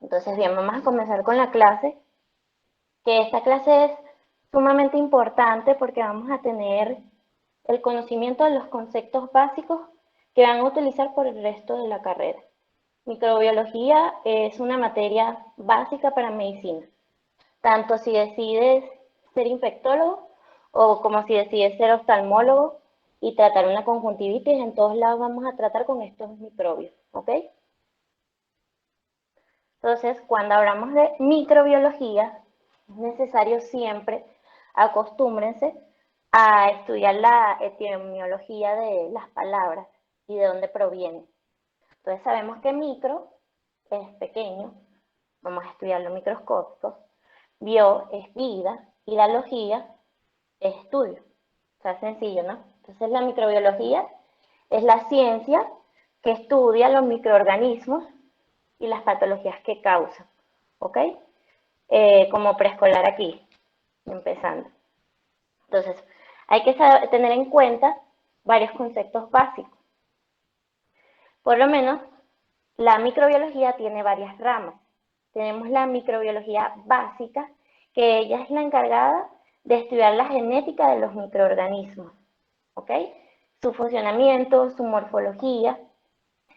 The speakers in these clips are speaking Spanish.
Entonces, bien, vamos a comenzar con la clase, que esta clase es sumamente importante porque vamos a tener el conocimiento de los conceptos básicos que van a utilizar por el resto de la carrera. Microbiología es una materia básica para medicina, tanto si decides ser infectólogo o como si decides ser oftalmólogo y tratar una conjuntivitis, en todos lados vamos a tratar con estos microbios, ¿ok? Entonces, cuando hablamos de microbiología, es necesario siempre, acostúmbrense a estudiar la etimología de las palabras y de dónde provienen. Entonces sabemos que micro es pequeño, vamos a estudiar lo microscópico, bio es vida y la logía es estudio. O sea, sencillo, ¿no? Entonces la microbiología es la ciencia que estudia los microorganismos y las patologías que causan, ¿ok? Como preescolar aquí, empezando. Entonces, hay que tener en cuenta varios conceptos básicos. Por lo menos, la microbiología tiene varias ramas. Tenemos la microbiología básica, que ella es la encargada de estudiar la genética de los microorganismos, ¿ok? Su funcionamiento, su morfología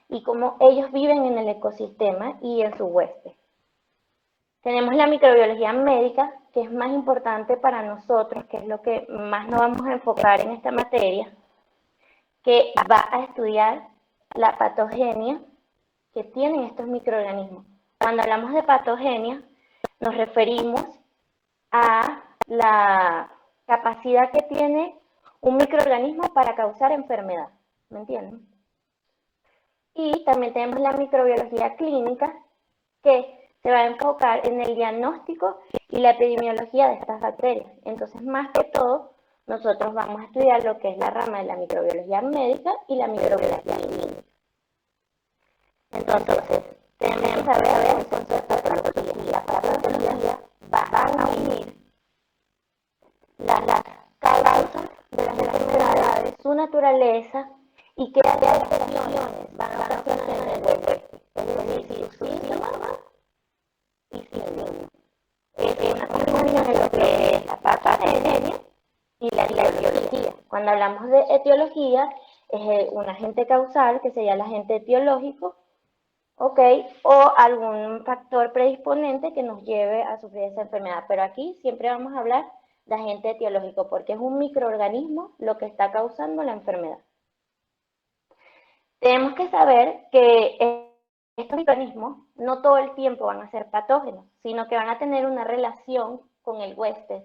y cómo ellos viven en el ecosistema y en su huésped. Tenemos la microbiología médica, que es más importante para nosotros, que es lo que más nos vamos a enfocar en esta materia, que va a estudiar la patogenia que tienen estos microorganismos. Cuando hablamos de patogenia, nos referimos a la capacidad que tiene un microorganismo para causar enfermedad. ¿Me entienden? Y también tenemos la microbiología clínica, que se va a enfocar en el diagnóstico y la epidemiología de estas bacterias. Entonces, más que todo, nosotros vamos a estudiar lo que es la rama de la microbiología médica y la microbiología clínica. Entonces, tenemos que saber el concepto de patología. La patología va a unir las causas de las enfermedades, su naturaleza y qué alteraciones van a ocasionar en el huésped. Es decir, sus síntomas y síntomas. Es una combinación de lo que es la patogenia y la etiología. Cuando hablamos de etiología, es un agente causal, que sería el agente etiológico, ¿ok? O algún factor predisponente que nos lleve a sufrir esa enfermedad. Pero aquí siempre vamos a hablar de agente etiológico, porque es un microorganismo lo que está causando la enfermedad. Tenemos que saber que estos microorganismos no todo el tiempo van a ser patógenos, sino que van a tener una relación con el huésped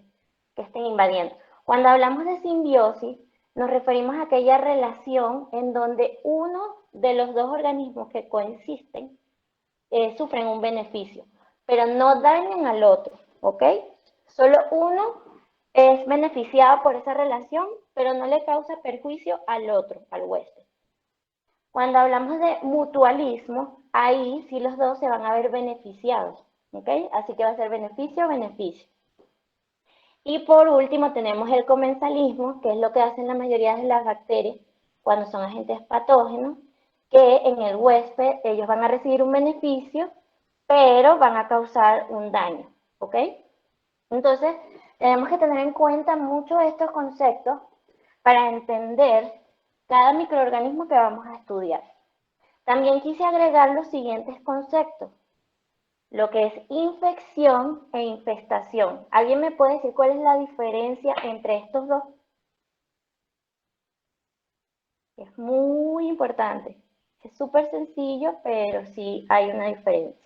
que estén invadiendo. Cuando hablamos de simbiosis, nos referimos a aquella relación en donde uno de los dos organismos que coexisten sufren un beneficio, pero no dañan al otro, ¿ok? Solo uno es beneficiado por esa relación, pero no le causa perjuicio al otro, al huésped. Cuando hablamos de mutualismo, ahí sí los dos se van a ver beneficiados, ¿ok? Así que va a ser beneficio, beneficio. Y por último tenemos el comensalismo, que es lo que hacen la mayoría de las bacterias cuando son agentes patógenos, que en el huésped ellos van a recibir un beneficio, pero van a causar un daño, ¿ok? Entonces, tenemos que tener en cuenta mucho estos conceptos para entender cada microorganismo que vamos a estudiar. También quise agregar los siguientes conceptos, lo que es infección e infestación. ¿Alguien me puede decir cuál es la diferencia entre estos dos? Es muy importante. Es súper sencillo, pero sí hay una diferencia.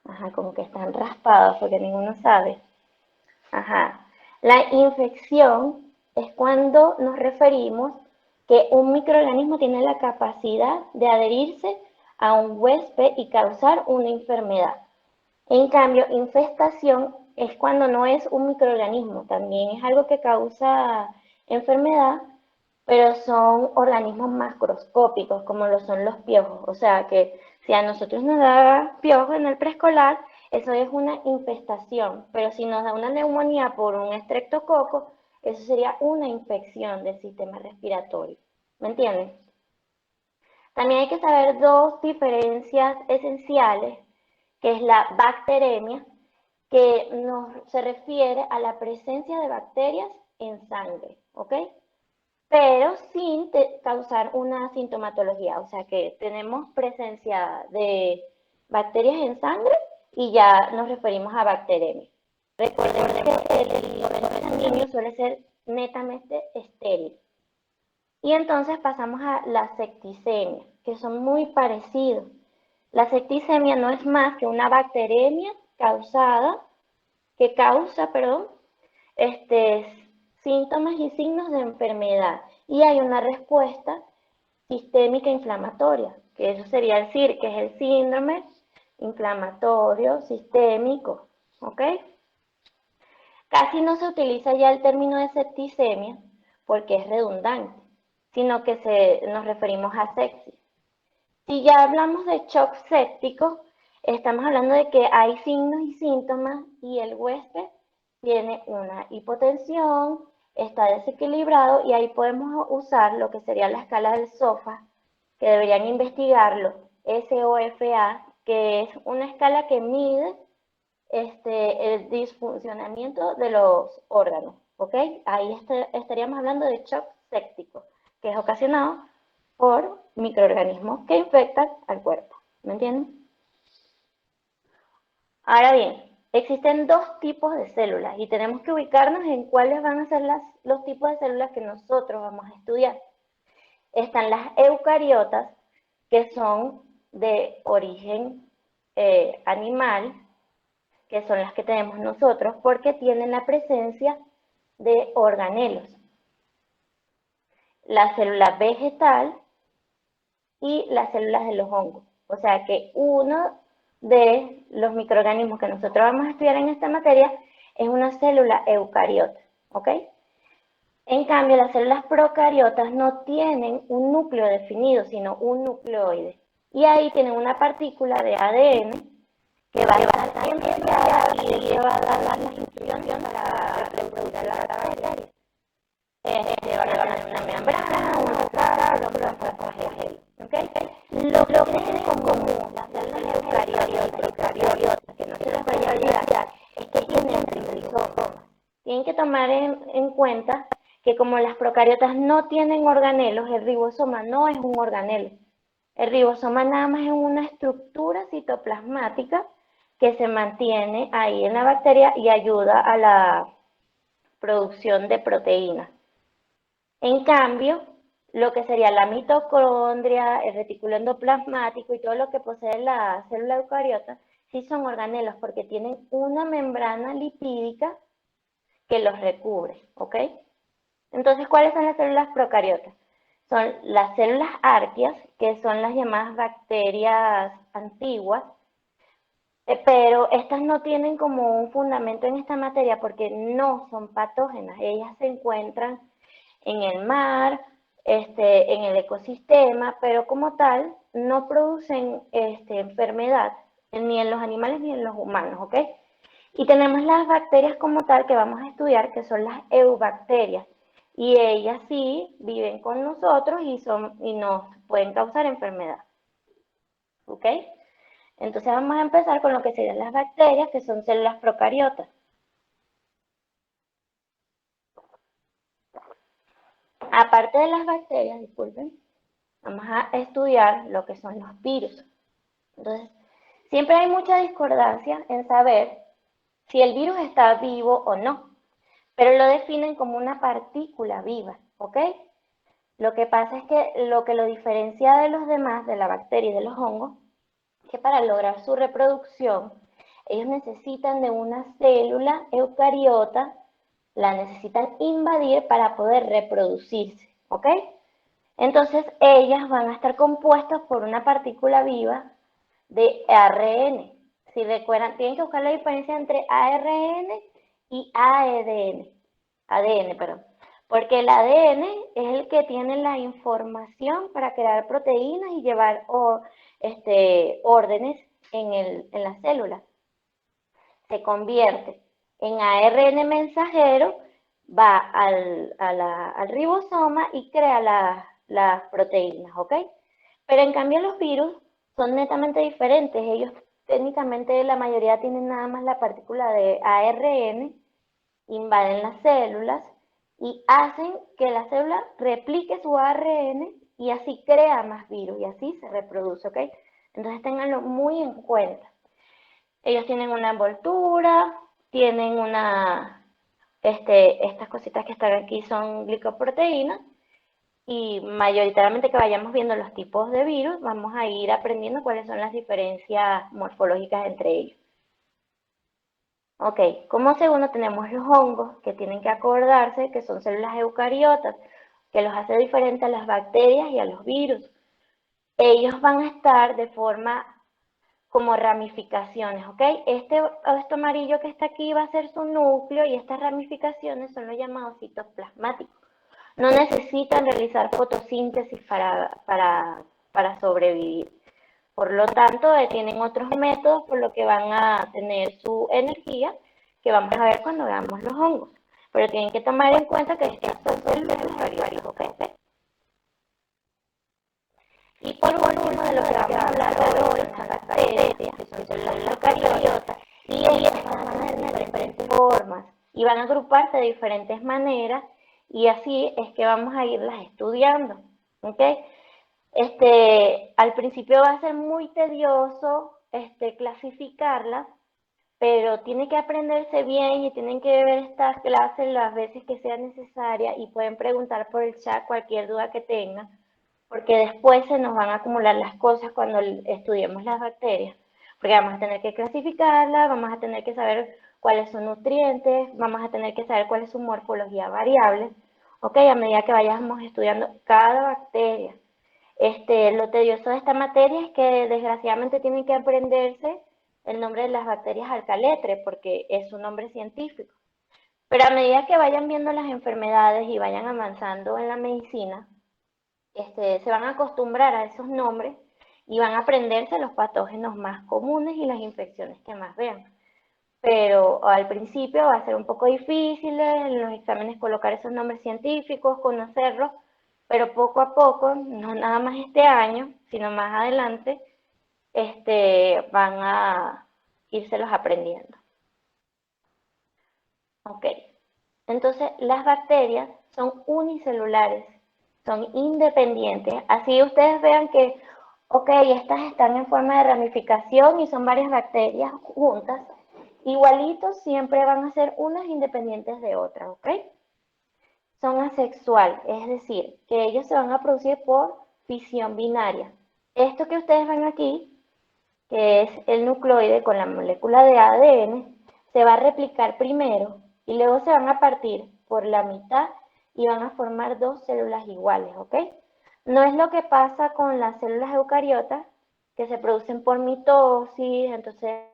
Ajá, como que están raspados porque ninguno sabe. Ajá. La infección es cuando nos referimos que un microorganismo tiene la capacidad de adherirse a un huésped y causar una enfermedad. En cambio, infestación es cuando no es un microorganismo, también es algo que causa enfermedad, pero son organismos macroscópicos, como lo son los piojos. O sea que si a nosotros nos da piojos en el preescolar, eso es una infestación, pero si nos da una neumonía por un estreptococo, eso sería una infección del sistema respiratorio. ¿Me entienden? También hay que saber dos diferencias esenciales, que es la bacteremia, que se refiere a la presencia de bacterias en sangre, ¿ok? Pero sin causar una sintomatología, o sea que tenemos presencia de bacterias en sangre y ya nos referimos a bacteremia. Recuerden que el torrente sanguíneo suele ser netamente estéril. Y entonces pasamos a la septicemia, que son muy parecidos. La septicemia no es más que una bacteremia que causa, síntomas y signos de enfermedad. Y hay una respuesta sistémica inflamatoria, que eso sería decir, que es el síndrome inflamatorio sistémico, ¿ok? Casi no se utiliza ya el término de septicemia porque es redundante, sino que nos referimos a sepsis. Si ya hablamos de shock séptico, estamos hablando de que hay signos y síntomas y el huésped tiene una hipotensión, está desequilibrado y ahí podemos usar lo que sería la escala del SOFA, que deberían investigarlo, SOFA, que es una escala que mide el disfuncionamiento de los órganos, ¿ok? Ahí estaríamos hablando de shock séptico, que es ocasionado por microorganismos que infectan al cuerpo, ¿me entienden? Ahora bien, existen dos tipos de células y tenemos que ubicarnos en cuáles van a ser los tipos de células que nosotros vamos a estudiar. Están las eucariotas, que son de origen animal, que son las que tenemos nosotros, porque tienen la presencia de organelos. La célula vegetal y las células de los hongos. O sea que uno de los microorganismos que nosotros vamos a estudiar en esta materia es una célula eucariota, ¿ok? En cambio, las células procariotas no tienen un núcleo definido, sino un nucleoide. Y ahí tienen una partícula de ADN que va a estar enviada y que va a dar las instrucciones para reproducir la bacteria. Va a tener una membrana, una cara, un flagelo. ¿Okay? Lo que tienen en común las células eucariotas y procariotas, que no se les vaya a olvidar, es que tienen ribosomas. Tienen que tomar en cuenta que como las procariotas no tienen organelos, el ribosoma no es un organelo. El ribosoma nada más es una estructura citoplasmática que se mantiene ahí en la bacteria y ayuda a la producción de proteínas. En cambio, lo que sería la mitocondria, el retículo endoplasmático y todo lo que posee la célula eucariota, sí son organelos porque tienen una membrana lipídica que los recubre, ¿ok? Entonces, ¿cuáles son las células procariotas? Son las células arqueas, que son las llamadas bacterias antiguas, pero estas no tienen como un fundamento en esta materia porque no son patógenas. Ellas se encuentran en el mar, en el ecosistema, pero como tal no producen enfermedad ni en los animales ni en los humanos, ¿ok? Y tenemos las bacterias como tal que vamos a estudiar, que son las eubacterias. Y ellas sí viven con nosotros y nos pueden causar enfermedad. ¿Ok? Entonces vamos a empezar con lo que serían las bacterias, que son células procariotas. Aparte de las bacterias, disculpen, vamos a estudiar lo que son los virus. Entonces, siempre hay mucha discordancia en saber si el virus está vivo o no, pero lo definen como una partícula viva, ¿ok? Lo que pasa es que lo diferencia de los demás, de la bacteria y de los hongos, es que para lograr su reproducción, ellos necesitan de una célula eucariota, la necesitan invadir para poder reproducirse, ¿ok? Entonces, ellas van a estar compuestas por una partícula viva de ARN. Si recuerdan, tienen que buscar la diferencia entre ARN y ADN, perdón. Porque el ADN es el que tiene la información para crear proteínas y llevar órdenes en la célula. Se convierte en ARN mensajero, va al ribosoma y crea las proteínas, ¿ok? Pero en cambio los virus son netamente diferentes. Ellos técnicamente la mayoría tienen nada más la partícula de ARN, invaden las células y hacen que la célula replique su ARN y así crea más virus y así se reproduce, ¿ok? Entonces ténganlo muy en cuenta. Ellos tienen una envoltura, tienen estas cositas que están aquí son glicoproteínas y mayoritariamente que vayamos viendo los tipos de virus, vamos a ir aprendiendo cuáles son las diferencias morfológicas entre ellos. Ok, como segundo tenemos los hongos, que tienen que acordarse que son células eucariotas, que los hace diferentes a las bacterias y a los virus. Ellos van a estar de forma como ramificaciones, ¿ok? Esto amarillo que está aquí va a ser su núcleo y estas ramificaciones son los llamados citoplasmáticos. No necesitan realizar fotosíntesis para sobrevivir. Por lo tanto, tienen otros métodos por lo que van a tener su energía, que vamos a ver cuando veamos los hongos. Pero tienen que tomar en cuenta que estas son células eucariotas, ¿ok? Y por último, de lo que vamos a hablar hoy son las bacterias, que son células eucariotas, y ellas van a tener diferentes formas y van a agruparse de diferentes maneras, y así es que vamos a irlas estudiando, ¿ok? Al principio va a ser muy tedioso clasificarlas, pero tiene que aprenderse bien y tienen que ver estas clases las veces que sea necesaria y pueden preguntar por el chat cualquier duda que tengan, porque después se nos van a acumular las cosas cuando estudiemos las bacterias, porque vamos a tener que clasificarlas, vamos a tener que saber cuáles son nutrientes, vamos a tener que saber cuál es su morfología variable, ok, a medida que vayamos estudiando cada bacteria. Lo tedioso de esta materia es que desgraciadamente tienen que aprenderse el nombre de las bacterias alcaletre, porque es su nombre científico. Pero a medida que vayan viendo las enfermedades y vayan avanzando en la medicina, se van a acostumbrar a esos nombres y van a aprenderse los patógenos más comunes y las infecciones que más vean. Pero al principio va a ser un poco difícil en los exámenes colocar esos nombres científicos, conocerlos, pero poco a poco, no nada más este año, sino más adelante, van a írselos aprendiendo. Ok, entonces las bacterias son unicelulares, son independientes. Así ustedes vean que, ok, estas están en forma de ramificación y son varias bacterias juntas. Igualitos siempre van a ser unas independientes de otras, ¿ok? Son asexuales, es decir, que ellos se van a producir por fisión binaria. Esto que ustedes ven aquí, que es el nucleoide con la molécula de ADN, se va a replicar primero y luego se van a partir por la mitad y van a formar dos células iguales, ¿ok? No es lo que pasa con las células eucariotas, que se producen por mitosis, entonces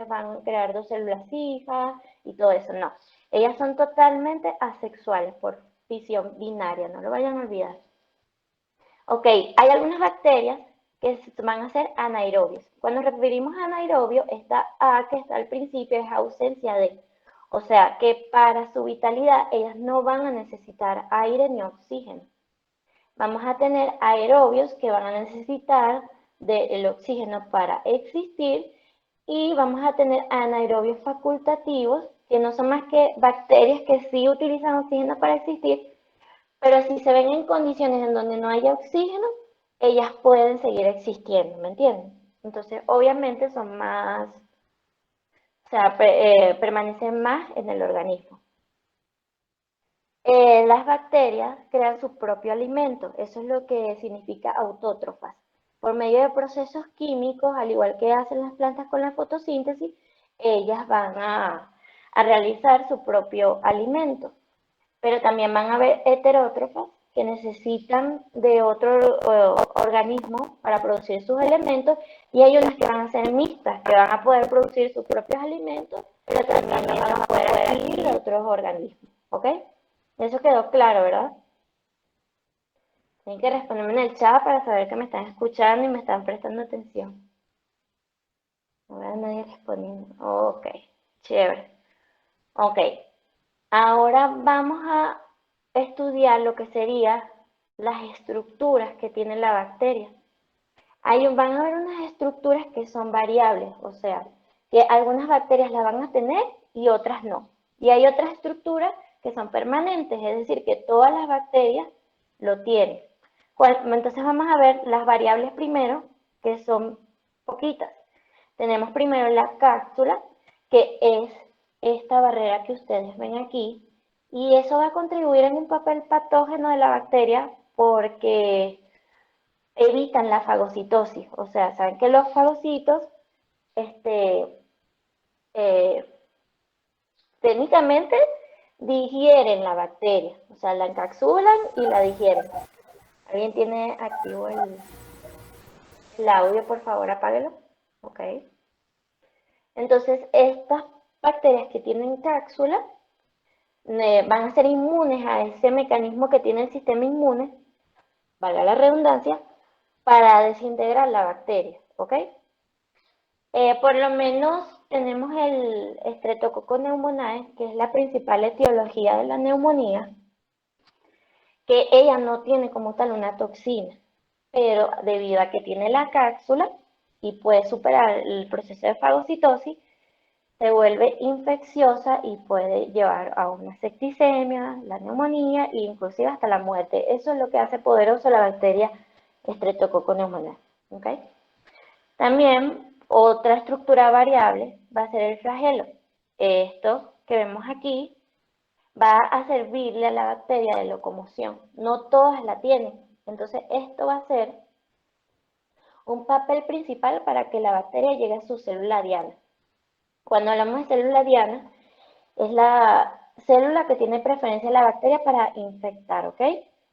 van a crear dos células hijas y todo eso, no. Ellas son totalmente asexuales por fisión binaria, no lo vayan a olvidar. Ok, hay algunas bacterias que van a ser anaerobios. Cuando nos referimos a anaerobio, esta A que está al principio es ausencia de. O sea que para su vitalidad ellas no van a necesitar aire ni oxígeno. Vamos a tener aerobios que van a necesitar del oxígeno para existir y vamos a tener anaerobios facultativos que no son más que bacterias que sí utilizan oxígeno para existir, pero si se ven en condiciones en donde no haya oxígeno, ellas pueden seguir existiendo, ¿me entienden? Entonces, obviamente son más, o sea, permanecen más en el organismo. Las bacterias crean su propio alimento, eso es lo que significa autótrofas. Por medio de procesos químicos, al igual que hacen las plantas con la fotosíntesis, ellas van a realizar su propio alimento. Pero también van a haber heterótrofas que necesitan de otro organismo para producir sus alimentos y hay unas que van a ser mixtas, que van a poder producir sus propios alimentos, pero también van a poder adquirir de otros organismos, ¿ok? Eso quedó claro, ¿verdad? Tienen que responderme en el chat para saber que me están escuchando y me están prestando atención. No veo a nadie respondiendo. Ok, chévere. Ok, Ahora vamos a estudiar lo que serían las estructuras que tiene la bacteria. Van a haber unas estructuras que son variables, o sea, que algunas bacterias las van a tener y otras no. Y hay otras estructuras que son permanentes, es decir, que todas las bacterias lo tienen. Entonces vamos a ver las variables primero, que son poquitas. Tenemos primero la cápsula, que es esta barrera que ustedes ven aquí, y eso va a contribuir en un papel patógeno de la bacteria porque evitan la fagocitosis. O sea, saben que los fagocitos, eh, técnicamente digieren la bacteria, o sea, la encapsulan y la digieren. ¿Alguien tiene activo el audio? Por favor, apáguelo. Ok. Entonces, estas bacterias que tienen cápsula van a ser inmunes a ese mecanismo que tiene el sistema inmune, valga la redundancia, para desintegrar la bacteria, ¿ok? Por lo menos tenemos el Streptococcus pneumoniae, que es la principal etiología de la neumonía, que ella no tiene como tal una toxina, pero debido a que tiene la cápsula y puede superar el proceso de fagocitosis, se vuelve infecciosa y puede llevar a una septicemia, la neumonía e inclusive hasta la muerte. Eso es lo que hace poderoso la bacteria Streptococcus pneumoniae. ¿Okay? También otra estructura variable va a ser el flagelo. Esto que vemos aquí va a servirle a la bacteria de locomoción. No todas la tienen. Entonces esto va a ser un papel principal para que la bacteria llegue a su célula diana. Cuando hablamos de célula diana, es la célula que tiene preferencia la bacteria para infectar, ¿ok?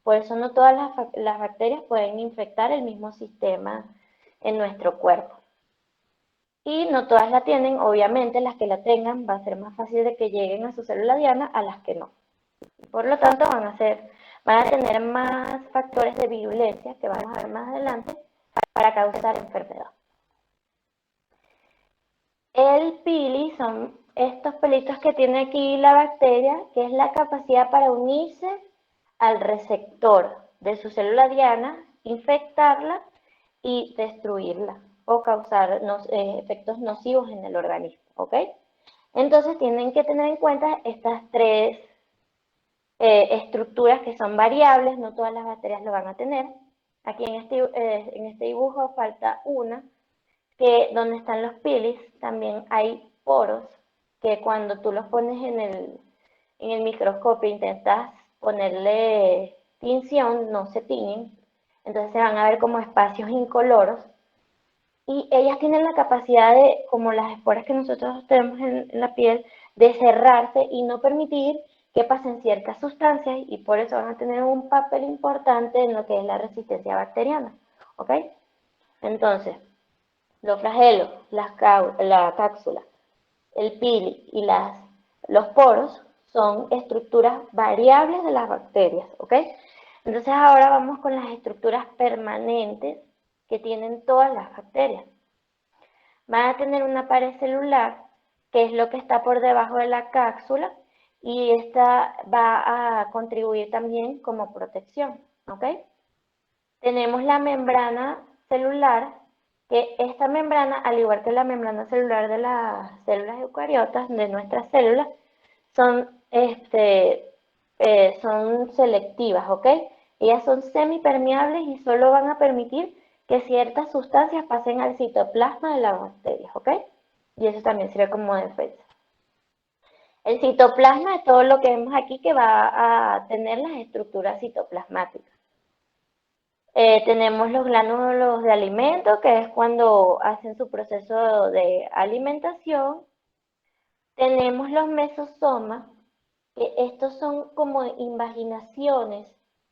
Por eso no todas las bacterias pueden infectar el mismo sistema en nuestro cuerpo. Y no todas la tienen, obviamente las que la tengan va a ser más fácil de que lleguen a su célula diana a las que no. Por lo tanto van a tener más factores de virulencia que vamos a ver más adelante para causar enfermedad. El pili son estos pelitos que tiene aquí la bacteria, que es la capacidad para unirse al receptor de su célula diana, infectarla y destruirla o causar efectos nocivos en el organismo, ¿ok? Entonces tienen que tener en cuenta estas tres estructuras que son variables, no todas las bacterias lo van a tener. Aquí en este dibujo falta una, que donde están los pilis también hay poros, que cuando tú los pones en el microscopio intentas ponerle tinción, no se tiñen, entonces se van a ver como espacios incoloros, y ellas tienen la capacidad de, como las esporas que nosotros tenemos en la piel, de cerrarse y no permitir que pasen ciertas sustancias, y por eso van a tener un papel importante en lo que es la resistencia bacteriana, ¿ok? Entonces, los flagelos, la cápsula, el pili y los poros son estructuras variables de las bacterias, ¿ok? Entonces ahora vamos con las estructuras permanentes que tienen todas las bacterias. Van a tener una pared celular, que es lo que está por debajo de la cápsula, y esta va a contribuir también como protección, ¿ok? Tenemos la membrana celular, que esta membrana, al igual que la membrana celular de las células eucariotas, de nuestras células, son, son selectivas, ¿ok? Ellas son semipermeables y solo van a permitir que ciertas sustancias pasen al citoplasma de las bacterias, ¿ok? Y eso también sirve como defensa. El citoplasma es todo lo que vemos aquí que va a tener las estructuras citoplasmáticas. Tenemos los glánulos de alimento, que es cuando hacen su proceso de alimentación. Tenemos los mesosomas, que estos son como invaginaciones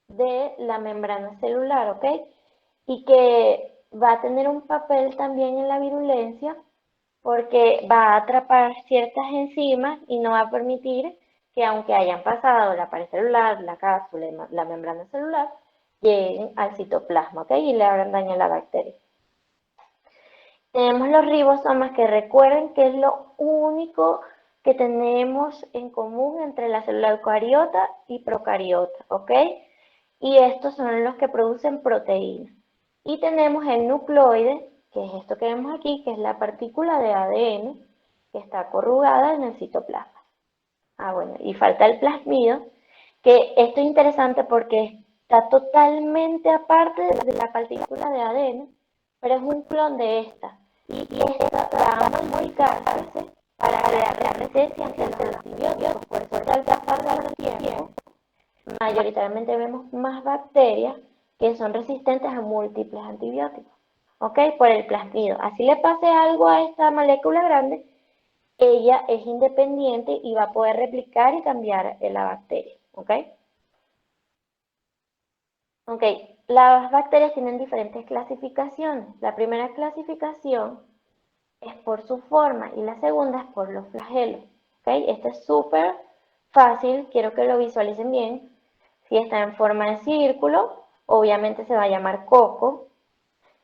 de la membrana celular, ¿ok? Y que va a tener un papel también en la virulencia porque va a atrapar ciertas enzimas y no va a permitir que, aunque hayan pasado la pared celular, la cápsula y la membrana celular, lleguen al citoplasma, ¿ok? Y le hagan daño a la bacteria. Tenemos los ribosomas, que recuerden que es lo único que tenemos en común entre la célula eucariota y procariota, ¿ok? Y estos son los que producen proteínas. Y tenemos el nucleoide, que es esto que vemos aquí, que es la partícula de ADN que está corrugada en el citoplasma. Ah, bueno, y falta el plasmido, que esto es interesante porque está totalmente aparte de la partícula de ADN, pero es un clon de esta. Y esta va a modificarse para crear resistencia ante los antibióticos. Por eso al pasar del tiempo, mayoritariamente vemos más bacterias que son resistentes a múltiples antibióticos. ¿Ok? Por el plasmido. Así le pase algo a esta molécula grande, ella es independiente y va a poder replicar y cambiar la bacteria. ¿Ok? Ok, las bacterias tienen diferentes clasificaciones. La primera clasificación es por su forma y la segunda es por los flagelos. ¿Ok? Este es súper fácil, quiero que lo visualicen bien. Si está en forma de círculo, obviamente se va a llamar coco.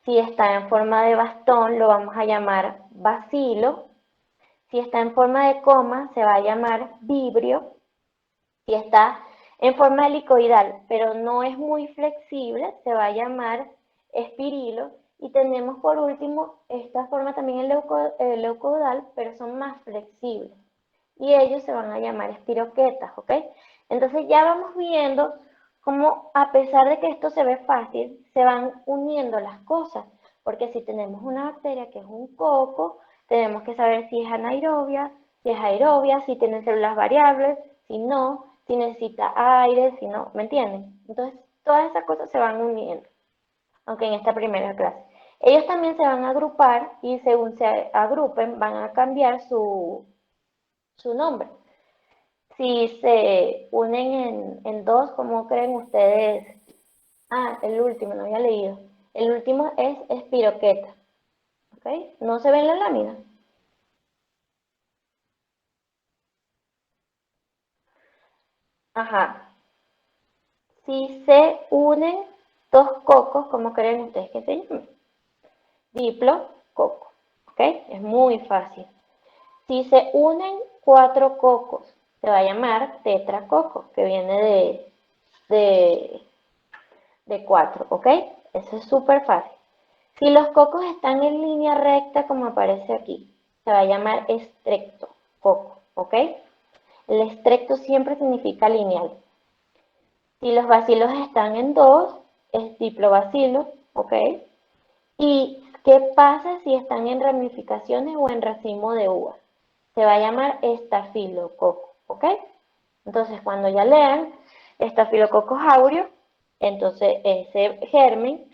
Si está en forma de bastón, lo vamos a llamar bacilo. Si está en forma de coma, se va a llamar vibrio. Si está en forma helicoidal, pero no es muy flexible, se va a llamar espirilo. Y tenemos por último esta forma también el leucoidal, pero son más flexibles. Y ellos se van a llamar espiroquetas, ¿ok? Entonces ya vamos viendo cómo a pesar de que esto se ve fácil, se van uniendo las cosas. Porque si tenemos una bacteria que es un coco, tenemos que saber si es anaerobia, si es aerobia, si tiene células variables, si no, si necesita aire, si no, ¿me entienden? Entonces, todas esas cosas se van uniendo, aunque en esta primera clase. Ellos también se van a agrupar y según se agrupen van a cambiar su nombre. Si se unen en dos, ¿cómo creen ustedes? Ah, el último, no había leído. El último es espiroqueta. ¿Ok? ¿No se ve en la lámina? Ajá. Si se unen dos cocos, ¿cómo creen ustedes que se llaman? Diplococo. ¿Ok? Es muy fácil. Si se unen cuatro cocos, se va a llamar tetracoco, que viene de, de cuatro. ¿Ok? Eso es súper fácil. Si los cocos están en línea recta, como aparece aquí, se va a llamar estreptococo. ¿Ok? El estrepto siempre significa lineal. Si los bacilos están en dos, es diplobacilo, ¿ok? ¿Y qué pasa si están en ramificaciones o en racimo de uvas? Se va a llamar estafilococo, ¿ok? Entonces, cuando ya lean estafilococcus aureus, entonces ese germen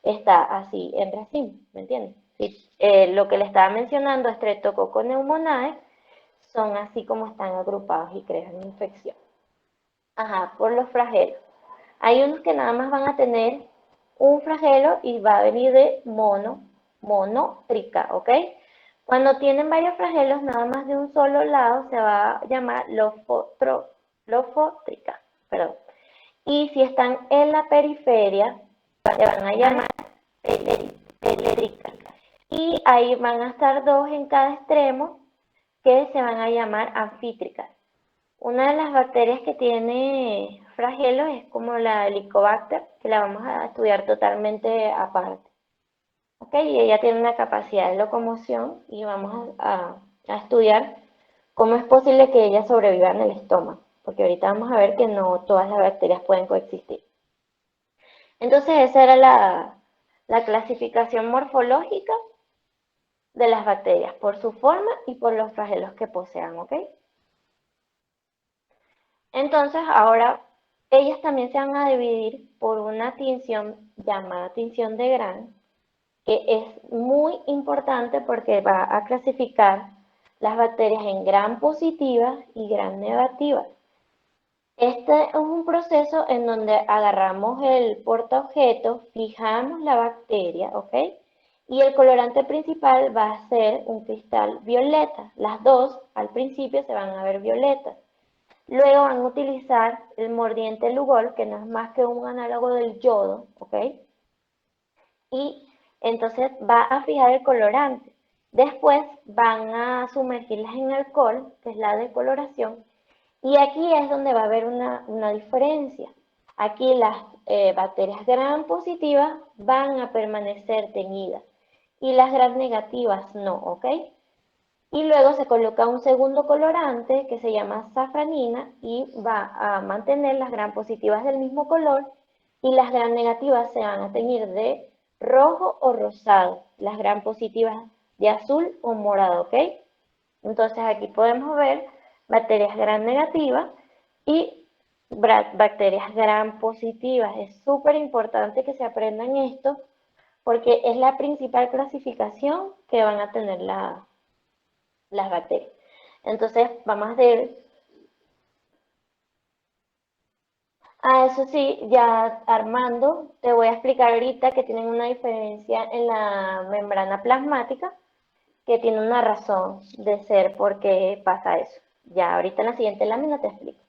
está así en racimo, ¿me entienden? Sí, lo que le estaba mencionando, Streptococcus pneumoniae, son así como están agrupados y crean infección. Ajá, por los flagelos. Hay unos que nada más van a tener un flagelo y va a venir de monotrica, ¿ok? Cuando tienen varios flagelos, nada más de un solo lado, se va a llamar lofotrica, perdón. Y si están en la periferia, se van a llamar peritrica. Y ahí van a estar dos en cada extremo, que se van a llamar anfítricas. Una de las bacterias que tiene flagelos es como la Helicobacter, que la vamos a estudiar totalmente aparte. ¿Ok? Y ella tiene una capacidad de locomoción y vamos a estudiar cómo es posible que ella sobreviva en el estómago, porque ahorita vamos a ver que no todas las bacterias pueden coexistir. Entonces esa era la clasificación morfológica de las bacterias, por su forma y por los flagelos que posean, ¿ok? Entonces, ahora ellas también se van a dividir por una tinción llamada tinción de Gram, que es muy importante porque va a clasificar las bacterias en Gram positivas y Gram negativas. Este es un proceso en donde agarramos el portaobjeto, fijamos la bacteria, ¿ok? Y el colorante principal va a ser un cristal violeta. Las dos al principio se van a ver violetas. Luego van a utilizar el mordiente Lugol, que no es más que un análogo del yodo, ¿ok? Y entonces va a fijar el colorante. Después van a sumergirlas en alcohol, que es la decoloración, y aquí es donde va a haber una diferencia. Aquí las bacterias gram positivas van a permanecer teñidas y las gram negativas no, ¿ok? Y luego se coloca un segundo colorante que se llama safranina y va a mantener las gram positivas del mismo color y las gram negativas se van a teñir de rojo o rosado, las gram positivas de azul o morado, ¿ok? Entonces aquí podemos ver bacterias gram negativas y bacterias gram positivas. Es súper importante que se aprendan esto porque es la principal clasificación que van a tener las bacterias. Entonces, vamos a ver, eso sí, ya Armando, te voy a explicar ahorita que tienen una diferencia en la membrana plasmática, que tiene una razón de ser por qué pasa eso. Ya ahorita en la siguiente lámina te explico.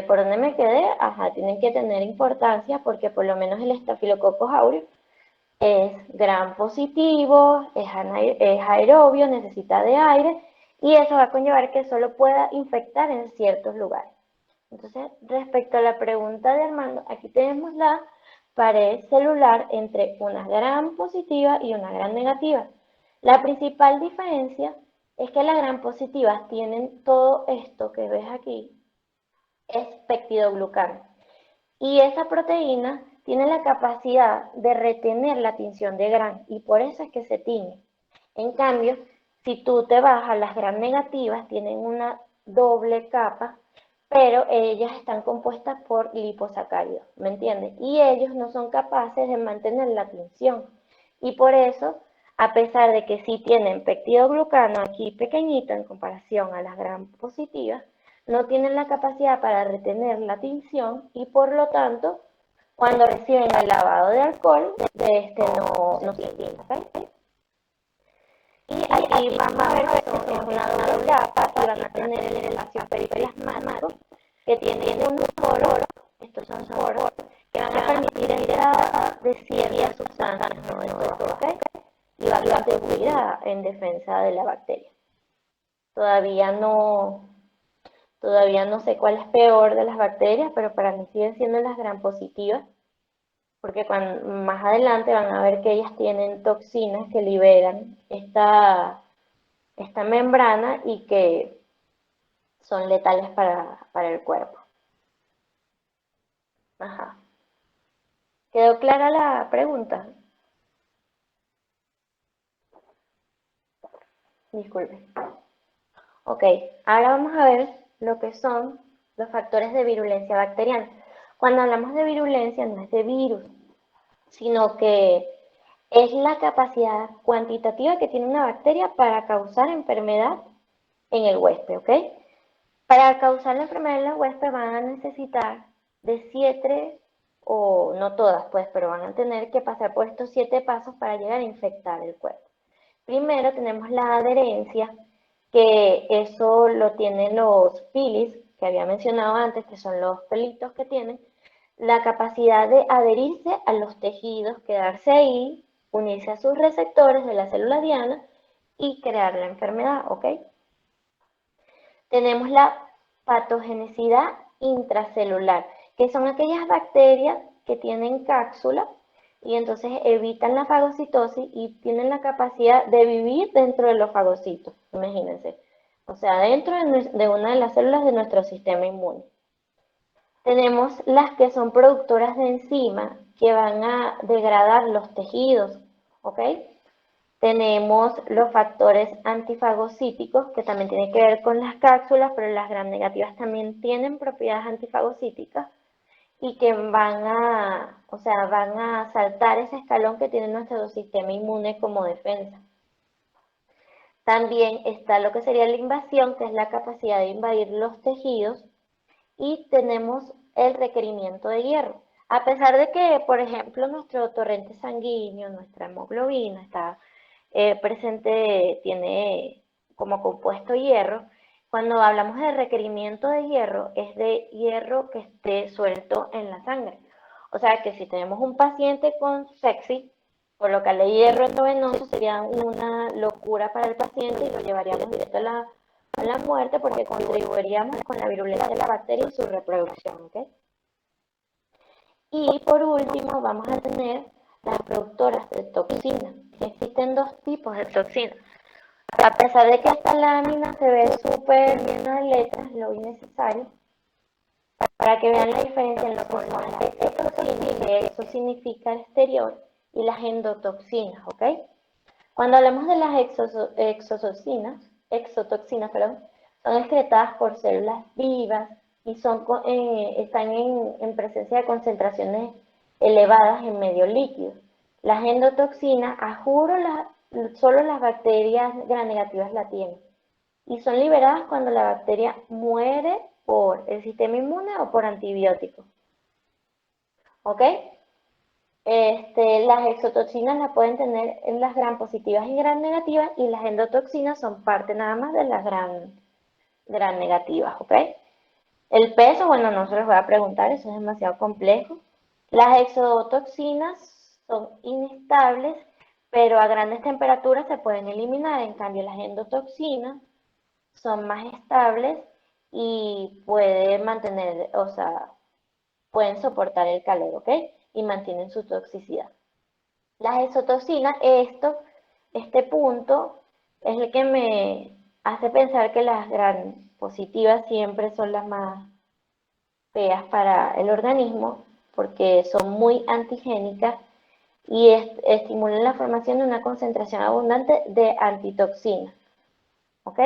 Por donde me quedé, ajá, tienen que tener importancia porque por lo menos el Staphylococcus aureus es gram positivo, es aerobio, necesita de aire y eso va a conllevar que solo pueda infectar en ciertos lugares. Entonces, respecto a la pregunta de Armando, aquí tenemos la pared celular entre una gram positiva y una gram negativa. La principal diferencia es que las gram positivas tienen todo esto que ves aquí, es peptidoglucano. Y esa proteína tiene la capacidad de retener la tinción de Gram y por eso es que se tiñe. En cambio, si tú te vas a las Gram negativas, tienen una doble capa, pero ellas están compuestas por liposacáridos, ¿me entiendes? Y ellos no son capaces de mantener la tinción. Y por eso, a pesar de que sí tienen peptidoglucano aquí pequeñito en comparación a las Gram positivas, no tienen la capacidad para retener la tinción y por lo tanto, cuando reciben el lavado de alcohol, de no se tiñe, ¿ok? Y aquí vamos a ver que es una doble capa y van a tener el espacio periplasmático que tiene unos poros, estos son poros, que van a permitir entrada de ciertas sustancias, no de todo, ¿ok? Y van a contribuir en defensa de la bacteria. Todavía no, Todavía no sé cuál es peor de las bacterias, pero para mí siguen siendo las gram positivas, porque más adelante van a ver que ellas tienen toxinas que liberan esta membrana y que son letales para el cuerpo. Ajá. ¿Quedó clara la pregunta? Disculpe. Ok, ahora vamos a ver lo que son los factores de virulencia bacteriana. Cuando hablamos de virulencia no es de virus, sino que es la capacidad cuantitativa que tiene una bacteria para causar enfermedad en el huésped, ¿ok? Para causar la enfermedad en el huésped van a necesitar de 7, o no todas pues, pero van a tener que pasar por estos 7 pasos para llegar a infectar el cuerpo. Primero tenemos la adherencia, que eso lo tienen los pilis, que había mencionado antes, que son los pelitos que tienen, la capacidad de adherirse a los tejidos, quedarse ahí, unirse a sus receptores de la célula diana y crear la enfermedad, ¿ok? Tenemos la patogenicidad intracelular, que son aquellas bacterias que tienen cápsula y entonces evitan la fagocitosis y tienen la capacidad de vivir dentro de los fagocitos, imagínense. O sea, dentro de una de las células de nuestro sistema inmune. Tenemos las que son productoras de enzimas que van a degradar los tejidos, ¿ok? Tenemos los factores antifagocíticos, que también tienen que ver con las cápsulas, pero las gram negativas también tienen propiedades antifagocíticas y que van a saltar ese escalón que tiene nuestro sistema inmune como defensa. También está lo que sería la invasión, que es la capacidad de invadir los tejidos, y tenemos el requerimiento de hierro. A pesar de que, por ejemplo, nuestro torrente sanguíneo, nuestra hemoglobina está presente, tiene como compuesto hierro, cuando hablamos de requerimiento de hierro, es de hierro que esté suelto en la sangre. O sea que si tenemos un paciente con sepsis, por lo que la hierro endovenoso sería una locura para el paciente y lo llevaríamos directo a la muerte porque contribuiríamos con la virulencia de la bacteria y su reproducción, ¿ok? Y por último vamos a tener las productoras de toxinas. Existen dos tipos de toxinas. A pesar de que esta lámina se ve súper llena de letras, lo innecesario, para que vean la diferencia en lo que son las exotoxinas, que eso significa el exterior, y las endotoxinas, ¿ok? Cuando hablamos de las exotoxinas, perdón, son excretadas por células vivas y están en presencia de concentraciones elevadas en medio líquido. Las endotoxinas, a juro, solo las bacterias gram negativas la tienen y son liberadas cuando la bacteria muere por el sistema inmune o por antibióticos. ¿Ok? Las exotoxinas las pueden tener en las gram positivas y gram negativas y las endotoxinas son parte nada más de las gram negativas, ¿ok? El peso, bueno, no se los voy a preguntar, eso es demasiado complejo. Las exotoxinas son inestables, pero a grandes temperaturas se pueden eliminar. En cambio, las endotoxinas son más estables y pueden mantener, o sea, pueden soportar el calor, ¿ok? Y mantienen su toxicidad. Las exotoxinas, este punto es el que me hace pensar que las gram positivas siempre son las más feas para el organismo porque son muy antigénicas y estimulan la formación de una concentración abundante de antitoxinas. ¿Ok?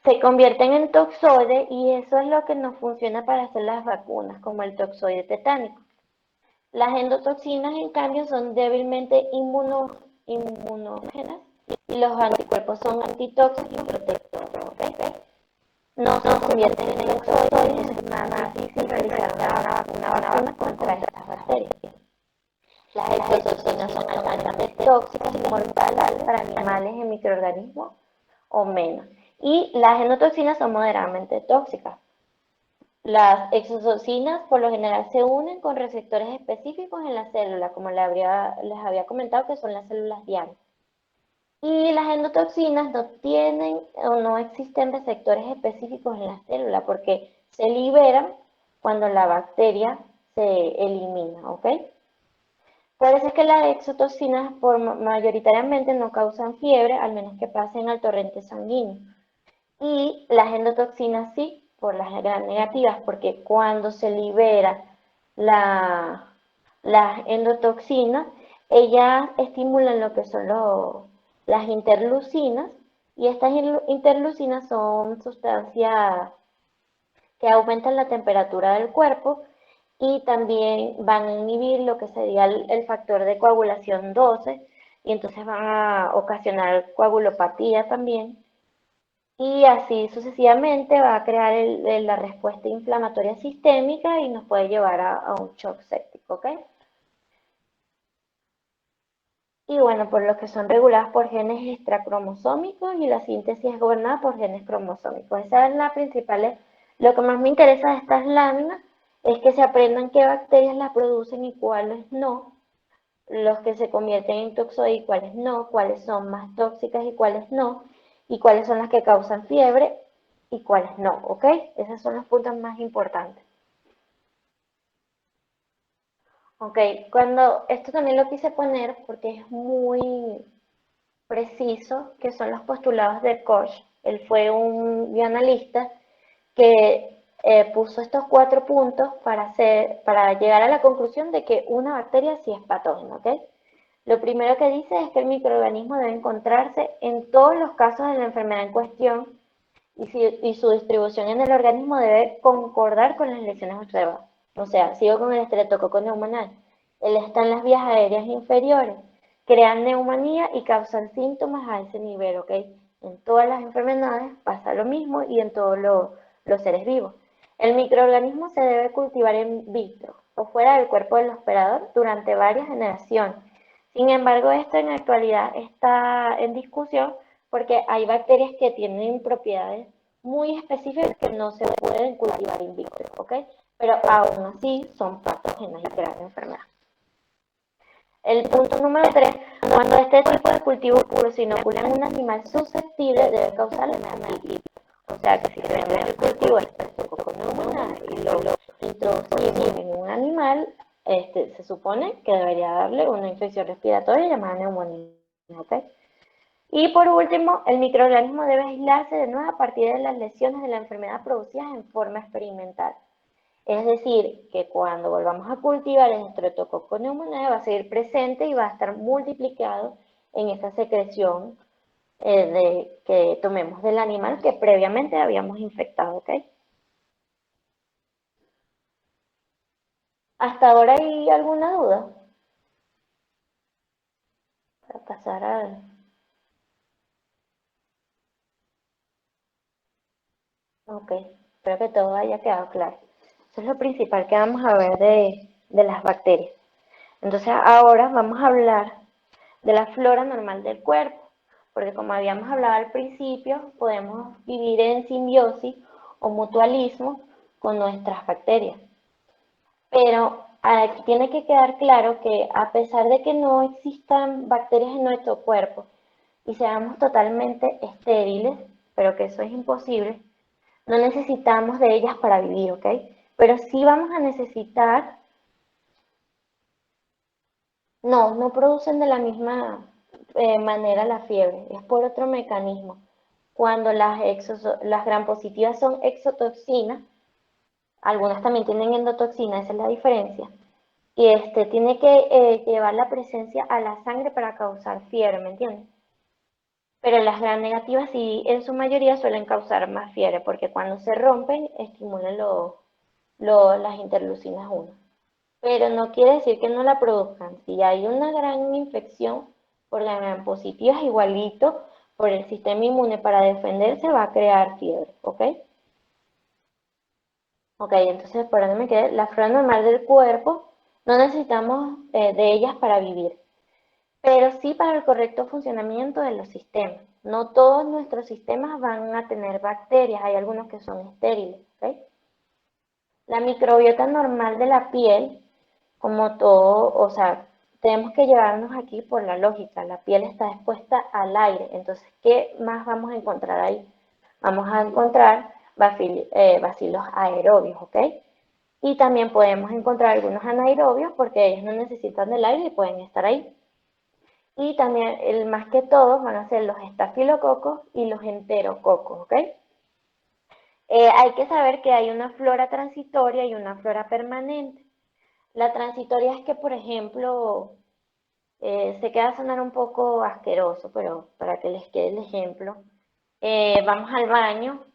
Se convierten en toxoides y eso es lo que nos funciona para hacer las vacunas, como el toxoide tetánico. Las endotoxinas, en cambio, son débilmente inmunógenas y los anticuerpos son antitóxicos y protectores. ¿Okay? No se convierten en toxoides, es más difícil realizar una vacuna contra estas bacterias. Las exotoxinas son altamente tóxicas y mortales para animales y microorganismos o menos. Y las endotoxinas son moderadamente tóxicas. Las exotoxinas por lo general se unen con receptores específicos en la célula, como les había comentado que son las células diana. Y las endotoxinas no tienen o no existen receptores específicos en la célula porque se liberan cuando la bacteria se elimina, ¿ok? Por eso es que las exotoxinas mayoritariamente no causan fiebre, al menos que pasen al torrente sanguíneo. Y las endotoxinas sí, por las gram negativas, porque cuando se libera las endotoxinas, ellas estimulan lo que son las interleucinas, y estas interleucinas son sustancias que aumentan la temperatura del cuerpo y también van a inhibir lo que sería el factor de coagulación 12 y entonces van a ocasionar coagulopatía también y así sucesivamente va a crear la respuesta inflamatoria sistémica y nos puede llevar a un shock séptico, ¿ok? Y bueno, por lo que son reguladas por genes extracromosómicos y la síntesis es gobernada por genes cromosómicos. Esa es la principal. Lo que más me interesa de estas láminas es que se aprendan qué bacterias las producen y cuáles no, los que se convierten en toxoides y cuáles no, cuáles son más tóxicas y cuáles no, y cuáles son las que causan fiebre y cuáles no, ¿ok? Esos son los puntos más importantes. Ok, esto también lo quise poner porque es muy preciso, que son los postulados de Koch. Él fue un bioanalista que puso estos 4 puntos para llegar a la conclusión de que una bacteria sí es patógena, ¿ok? Lo primero que dice es que el microorganismo debe encontrarse en todos los casos de la enfermedad en cuestión y su distribución en el organismo debe concordar con las lesiones observadas. O sea, sigo con el estreptococo neumonal. Él está en las vías aéreas inferiores, crean neumonía y causan síntomas a ese nivel, ¿ok? En todas las enfermedades pasa lo mismo y en todos los seres vivos. El microorganismo se debe cultivar en vitro o fuera del cuerpo del hospedador durante varias generaciones. Sin embargo, esto en la actualidad está en discusión porque hay bacterias que tienen propiedades muy específicas que no se pueden cultivar in vitro, ¿ok? Pero aún así son patógenas y crean enfermedad. El punto número 3, cuando este tipo de cultivo puro se inocula en un animal susceptible, debe causarle meningitis. O sea que si tenemos el cultivo de Streptococcus y lo introducimos en un animal, se supone que debería darle una infección respiratoria llamada neumonía. ¿Okay? Y por último, el microorganismo debe aislarse de nuevo a partir de las lesiones de la enfermedad producidas en forma experimental. Es decir, que cuando volvamos a cultivar el Streptococcus pneumoniae va a seguir presente y va a estar multiplicado en esa secreción que tomemos del animal que previamente habíamos infectado, ¿ok? ¿Hasta ahora hay alguna duda? Para pasar al... Ok, espero que todo haya quedado claro. Eso es lo principal que vamos a ver de las bacterias. Entonces ahora vamos a hablar de la flora normal del cuerpo, porque como habíamos hablado al principio, podemos vivir en simbiosis o mutualismo con nuestras bacterias. Pero aquí tiene que quedar claro que a pesar de que no existan bacterias en nuestro cuerpo y seamos totalmente estériles, pero que eso es imposible, no necesitamos de ellas para vivir, ¿ok? Pero sí vamos a necesitar, no producen de la misma manera la fiebre, es por otro mecanismo. Cuando las gram positivas son exotoxinas, algunas también tienen endotoxina, esa es la diferencia. Y tiene que llevar la presencia a la sangre para causar fiebre, ¿me entiendes? Pero las gram negativas sí, en su mayoría suelen causar más fiebre, porque cuando se rompen, estimulan las interleucinas 1. Pero no quiere decir que no la produzcan. Si hay una gran infección por la gram positiva, igualito por el sistema inmune para defenderse va a crear fiebre, ¿ok? Ok, entonces por donde me quedé, la flora normal del cuerpo, no necesitamos de ellas para vivir, pero sí para el correcto funcionamiento de los sistemas. No todos nuestros sistemas van a tener bacterias, hay algunos que son estériles, ¿ok? La microbiota normal de la piel, como todo, o sea, tenemos que llevarnos aquí por la lógica, la piel está expuesta al aire, entonces, ¿qué más vamos a encontrar ahí? Vamos a encontrar bacilos aerobios, ¿ok? Y también podemos encontrar algunos anaerobios porque ellos no necesitan del aire y pueden estar ahí. Y también, el más que todos, van a ser los estafilococos y los enterococos, ¿ok? Hay que saber que hay una flora transitoria y una flora permanente. La transitoria es que, por ejemplo, se queda sonar un poco asqueroso, pero para que les quede el ejemplo, vamos al baño,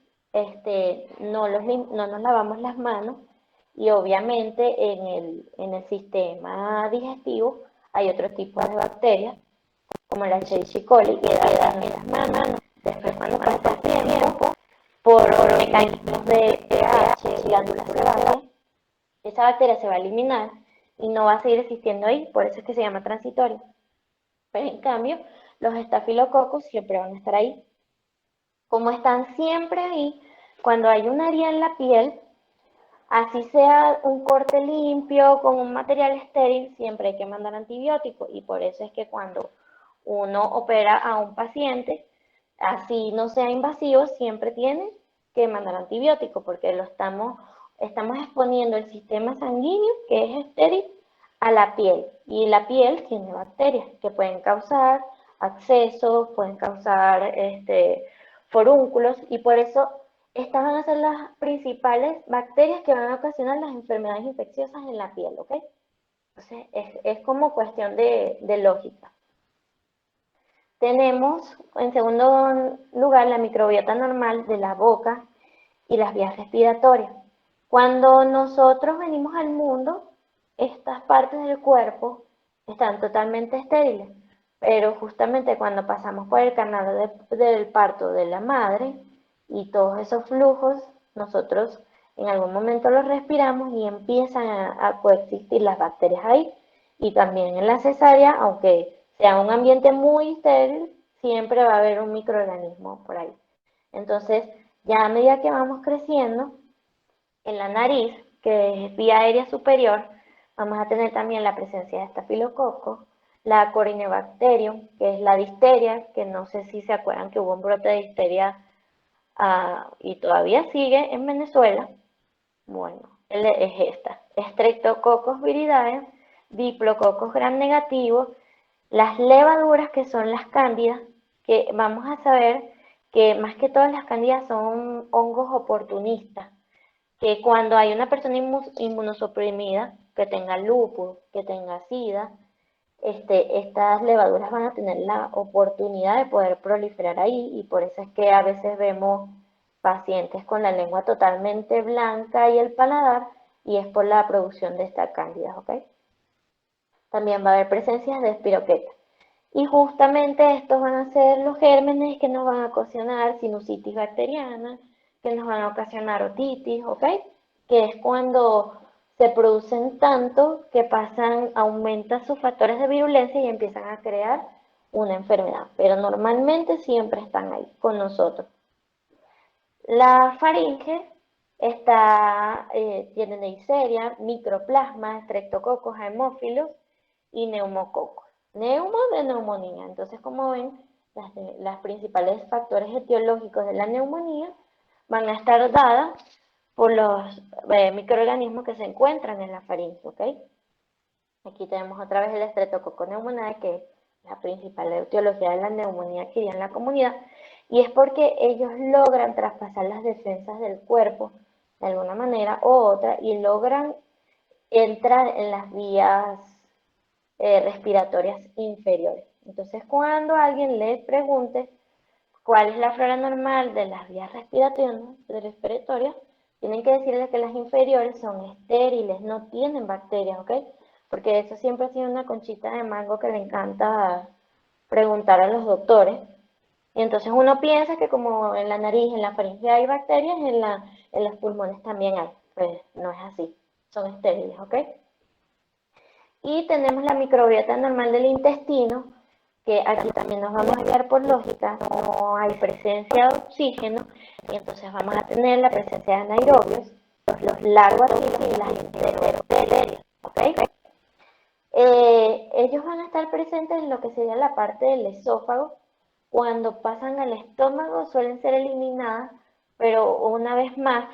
no nos lavamos las manos y obviamente en el sistema digestivo hay otro tipo de bacterias, como la Escherichia coli, que quedan en las manos. Después cuando pasa el tiempo, por mecanismos de pH, glándulas sebáceas, esa bacteria se va a eliminar y no va a seguir existiendo ahí, por eso es que se llama transitoria. Pero en cambio, los estafilococos siempre van a estar ahí. Como están siempre ahí, cuando hay una herida en la piel, así sea un corte limpio, con un material estéril, siempre hay que mandar antibiótico. Y por eso es que cuando uno opera a un paciente, así no sea invasivo, siempre tiene que mandar antibiótico, porque estamos exponiendo el sistema sanguíneo, que es estéril, a la piel. Y la piel tiene bacterias que pueden causar abscesos, pueden causar forúnculos, y por eso estas van a ser las principales bacterias que van a ocasionar las enfermedades infecciosas en la piel, ¿ok? Entonces, es como cuestión de lógica. Tenemos, en segundo lugar, la microbiota normal de la boca y las vías respiratorias. Cuando nosotros venimos al mundo, estas partes del cuerpo están totalmente estériles, pero justamente cuando pasamos por el canal del parto de la madre y todos esos flujos, nosotros en algún momento los respiramos y empiezan a coexistir las bacterias ahí. Y también en la cesárea, aunque sea un ambiente muy estéril, siempre va a haber un microorganismo por ahí. Entonces, ya a medida que vamos creciendo, en la nariz, que es vía aérea superior, vamos a tener también la presencia de estafilococos, la Corynebacterium, que es la difteria, que no sé si se acuerdan que hubo un brote de difteria y todavía sigue en Venezuela. Bueno, es esta. Streptococcus viridae, Diplococos gram negativo, las levaduras que son las cándidas, que vamos a saber que más que todas las cándidas son hongos oportunistas, que cuando hay una persona inmunosuprimida, que tenga lupus, que tenga sida, estas levaduras van a tener la oportunidad de poder proliferar ahí y por eso es que a veces vemos pacientes con la lengua totalmente blanca y el paladar y es por la producción de esta cándida, ¿ok? También va a haber presencias de espiroqueta. Y justamente estos van a ser los gérmenes que nos van a ocasionar sinusitis bacteriana, que nos van a ocasionar otitis, ¿ok? Que es cuando se producen tanto que aumentan sus factores de virulencia y empiezan a crear una enfermedad. Pero normalmente siempre están ahí con nosotros. La faringe tiene Neisseria, microplasma, streptococos, haemófilos y neumococos. Neumo de neumonía. Entonces, como ven, las principales factores etiológicos de la neumonía van a estar dadas por los microorganismos que se encuentran en la faringe, ¿ok? Aquí tenemos otra vez el Streptococcus pneumoniae, que es la principal etiología de la neumonía que hay en la comunidad, y es porque ellos logran traspasar las defensas del cuerpo de alguna manera u otra y logran entrar en las vías respiratorias inferiores. Entonces, cuando alguien le pregunte cuál es la flora normal de las vías respiratorias, tienen que decirle que las inferiores son estériles, no tienen bacterias, ¿ok? Porque eso siempre ha sido una conchita de mango que le encanta preguntar a los doctores. Y entonces uno piensa que como en la nariz, en la faringe hay bacterias, en los pulmones también hay. Pues no es así, son estériles, ¿ok? Y tenemos la microbiota normal del intestino, que aquí también nos vamos a guiar por lógica, no hay presencia de oxígeno, y entonces vamos a tener la presencia de anaerobios, los largoacilos y las enterobacterias, ¿ok? Ellos van a estar presentes en lo que sería la parte del esófago. Cuando pasan al estómago suelen ser eliminadas, pero una vez más,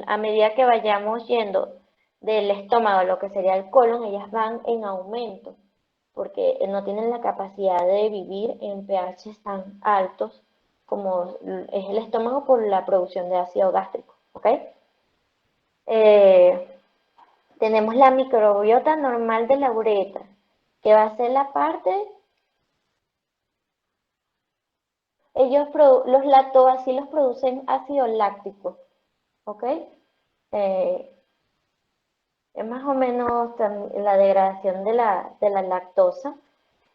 a medida que vayamos yendo del estómago a lo que sería el colon, ellas van en aumento, porque no tienen la capacidad de vivir en pH tan altos como es el estómago por la producción de ácido gástrico, ¿ok? Tenemos la microbiota normal de la uretra, que va a ser la parte, los lactobacilos producen ácido láctico, ¿ok? Eh, es más o menos la degradación de la lactosa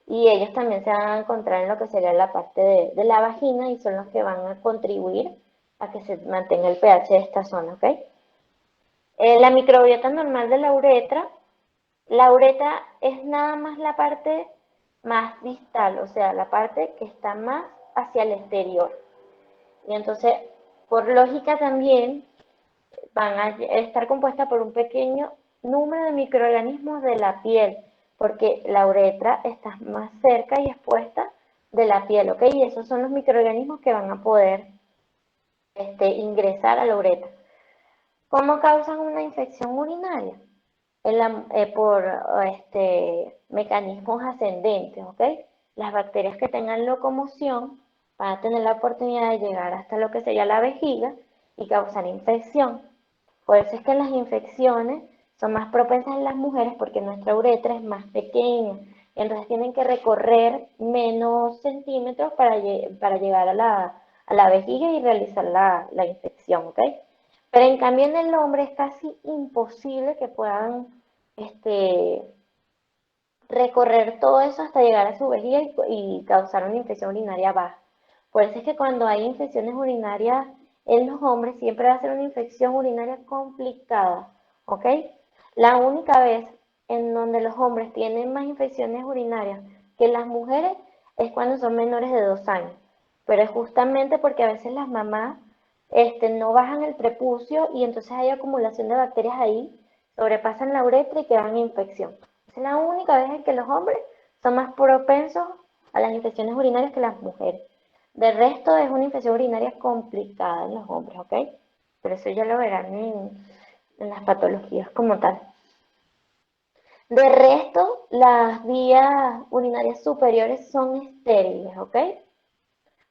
y ellos también se van a encontrar en lo que sería la parte de la vagina y son los que van a contribuir a que se mantenga el pH de esta zona, ¿ok? La microbiota normal de la uretra es nada más la parte más distal, o sea, la parte que está más hacia el exterior. Y entonces, por lógica también, van a estar compuestas por un pequeño número de microorganismos de la piel, porque la uretra está más cerca y expuesta de la piel, ¿ok? Y esos son los microorganismos que van a poder ingresar a la uretra. ¿Cómo causan una infección urinaria? Por mecanismos ascendentes, ¿ok? Las bacterias que tengan locomoción van a tener la oportunidad de llegar hasta lo que sería la vejiga y causar infección. Por eso es que las infecciones son más propensas en las mujeres porque nuestra uretra es más pequeña. Entonces tienen que recorrer menos centímetros para llegar a la vejiga y realizar la infección, ¿ok? Pero en cambio en el hombre es casi imposible que puedan recorrer todo eso hasta llegar a su vejiga y causar una infección urinaria baja. Por eso es que cuando hay infecciones urinarias en los hombres siempre va a ser una infección urinaria complicada, ¿ok? La única vez en donde los hombres tienen más infecciones urinarias que las mujeres es cuando son menores de 2 años, pero es justamente porque a veces las mamás no bajan el prepucio y entonces hay acumulación de bacterias ahí, sobrepasan la uretra y quedan en infección. Es la única vez en que los hombres son más propensos a las infecciones urinarias que las mujeres. De resto, es una infección urinaria complicada en los hombres, ¿ok? Pero eso ya lo verán en las patologías como tal. De resto, las vías urinarias superiores son estériles, ¿ok?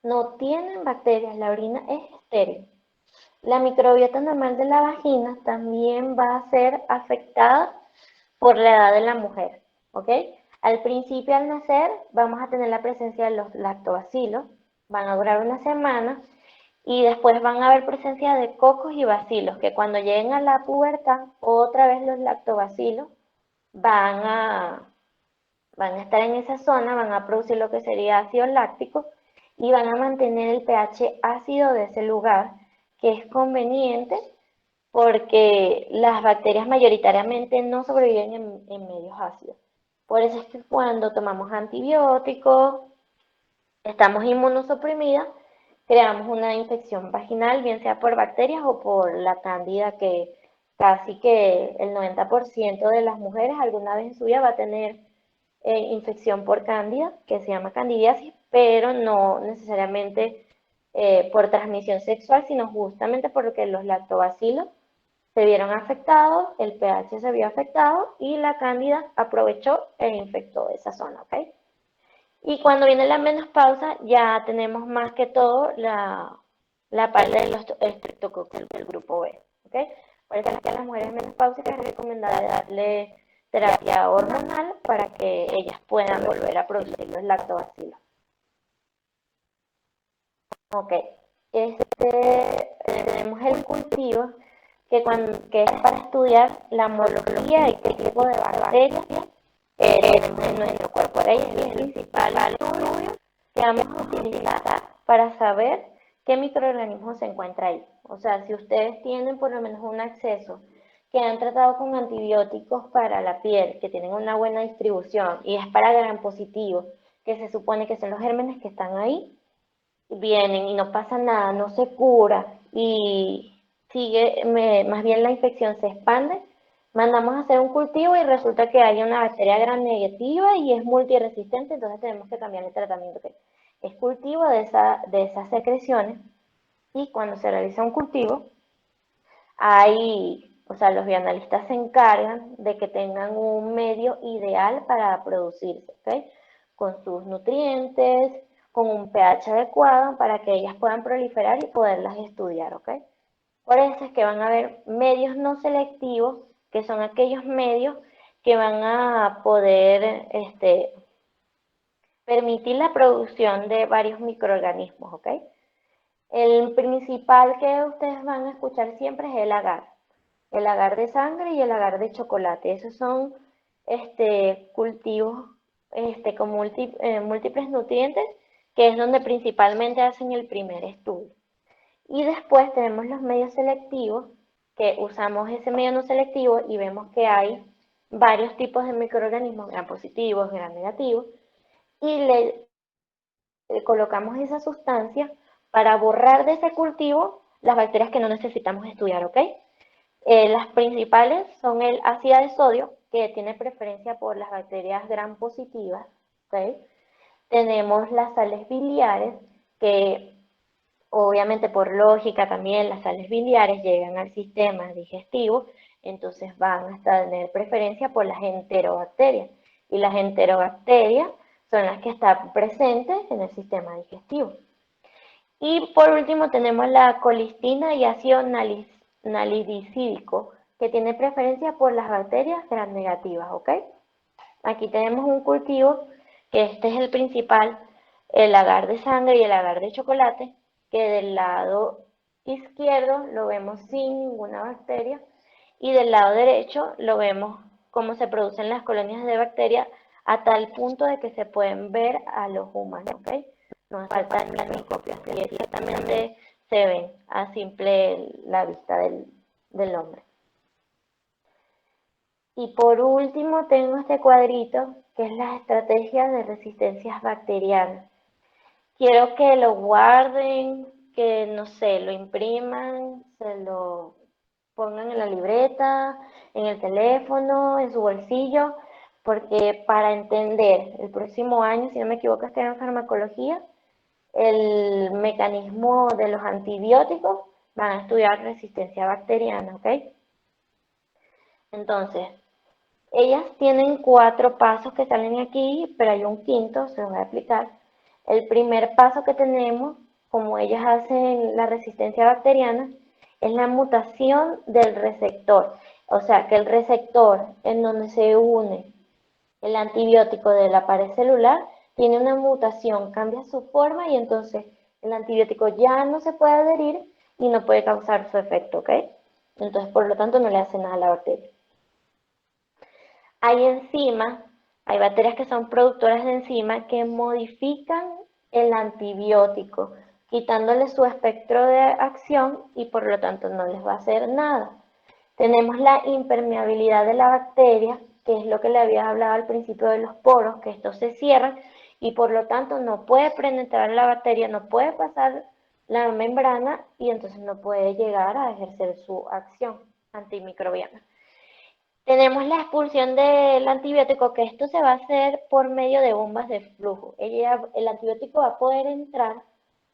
No tienen bacterias, la orina es estéril. La microbiota normal de la vagina también va a ser afectada por la edad de la mujer, ¿ok? Al principio, al nacer, vamos a tener la presencia de los lactobacilos, van a durar una semana, y después van a haber presencia de cocos y bacilos, que cuando lleguen a la pubertad, otra vez los lactobacilos van a, van a estar en esa zona, van a producir lo que sería ácido láctico y van a mantener el pH ácido de ese lugar, que es conveniente porque las bacterias mayoritariamente no sobreviven en medios ácidos. Por eso es que cuando tomamos antibióticos, estamos inmunosuprimidas, creamos una infección vaginal, bien sea por bacterias o por la cándida, que casi que el 90% de las mujeres alguna vez en su vida va a tener infección por cándida, que se llama candidiasis, pero no necesariamente por transmisión sexual, sino justamente porque los lactobacilos se vieron afectados, el pH se vio afectado y la cándida aprovechó e infectó esa zona, ¿ok? Y cuando viene la menopausa ya tenemos más que todo la parte de los estreptococcus del grupo B, ¿ok? Por eso es que a las mujeres menopáusicas es recomendable darle terapia hormonal para que ellas puedan volver a producir los lactobacilos. Ok, tenemos el cultivo que es para estudiar la morfología y qué tipo de bacterias tenemos en nuestro cuerpo. Es el principal estudio que vamos a utilizar para saber qué microorganismo se encuentra ahí. O sea, si ustedes tienen por lo menos un acceso, que han tratado con antibióticos para la piel, que tienen una buena distribución y es para gram positivo, que se supone que son los gérmenes que están ahí, vienen y no pasa nada, no se cura y sigue, más bien la infección se expande, mandamos a hacer un cultivo y resulta que hay una bacteria gram negativa y es multiresistente, entonces tenemos que cambiar el tratamiento, que es cultivo de esas secreciones. Y cuando se realiza un cultivo, o sea, los bioanalistas se encargan de que tengan un medio ideal para producirse, ¿ok? Con sus nutrientes, con un pH adecuado para que ellas puedan proliferar y poderlas estudiar, ¿ok? Por eso es que van a haber medios no selectivos, que son aquellos medios que van a poder permitir la producción de varios microorganismos, ¿ok? El principal que ustedes van a escuchar siempre es el agar de sangre y el agar de chocolate. Esos son cultivos con múltiples nutrientes, que es donde principalmente hacen el primer estudio. Y después tenemos los medios selectivos, que usamos ese medio no selectivo y vemos que hay varios tipos de microorganismos, gram positivos, gram negativos, y le colocamos esa sustancia para borrar de ese cultivo las bacterias que no necesitamos estudiar, ¿ok? Las principales son el ácido de sodio, que tiene preferencia por las bacterias gram positivas, ¿ok? Tenemos las sales biliares, que obviamente por lógica también las sales biliares llegan al sistema digestivo, entonces van a tener preferencia por las enterobacterias. Y las enterobacterias son las que están presentes en el sistema digestivo. Y por último tenemos la colistina y ácido nalidicídico, que tiene preferencia por las bacterias gram negativas, ¿ok? Aquí tenemos un cultivo, que este es el principal, el agar de sangre y el agar de chocolate, que del lado izquierdo lo vemos sin ninguna bacteria y del lado derecho lo vemos cómo se producen las colonias de bacterias a tal punto de que se pueden ver a los humanos, ¿ok? No hace falta ni microscopio, y exactamente se ven a simple la vista del hombre. Y por último tengo este cuadrito, que es las estrategias de resistencias bacterianas. Quiero que lo guarden, que no sé, lo impriman, se lo pongan en la libreta, en el teléfono, en su bolsillo, porque para entender el próximo año, si no me equivoco, está en farmacología, el mecanismo de los antibióticos, van a estudiar resistencia bacteriana, ¿ok? Entonces, ellas tienen 4 pasos que salen aquí, pero hay un quinto, se los voy a explicar. El primer paso que tenemos, como ellas hacen la resistencia bacteriana, es la mutación del receptor. O sea, que el receptor en donde se une el antibiótico de la pared celular tiene una mutación, cambia su forma y entonces el antibiótico ya no se puede adherir y no puede causar su efecto, ¿ok? Entonces, por lo tanto, no le hace nada a la bacteria. Hay enzimas, hay bacterias que son productoras de enzimas que modifican el antibiótico, quitándole su espectro de acción y por lo tanto no les va a hacer nada. Tenemos la impermeabilidad de la bacteria, que es lo que le había hablado al principio de los poros, que estos se cierran y por lo tanto no puede penetrar la bacteria, no puede pasar la membrana y entonces no puede llegar a ejercer su acción antimicrobiana. Tenemos la expulsión del antibiótico, que esto se va a hacer por medio de bombas de flujo. El antibiótico va a poder entrar,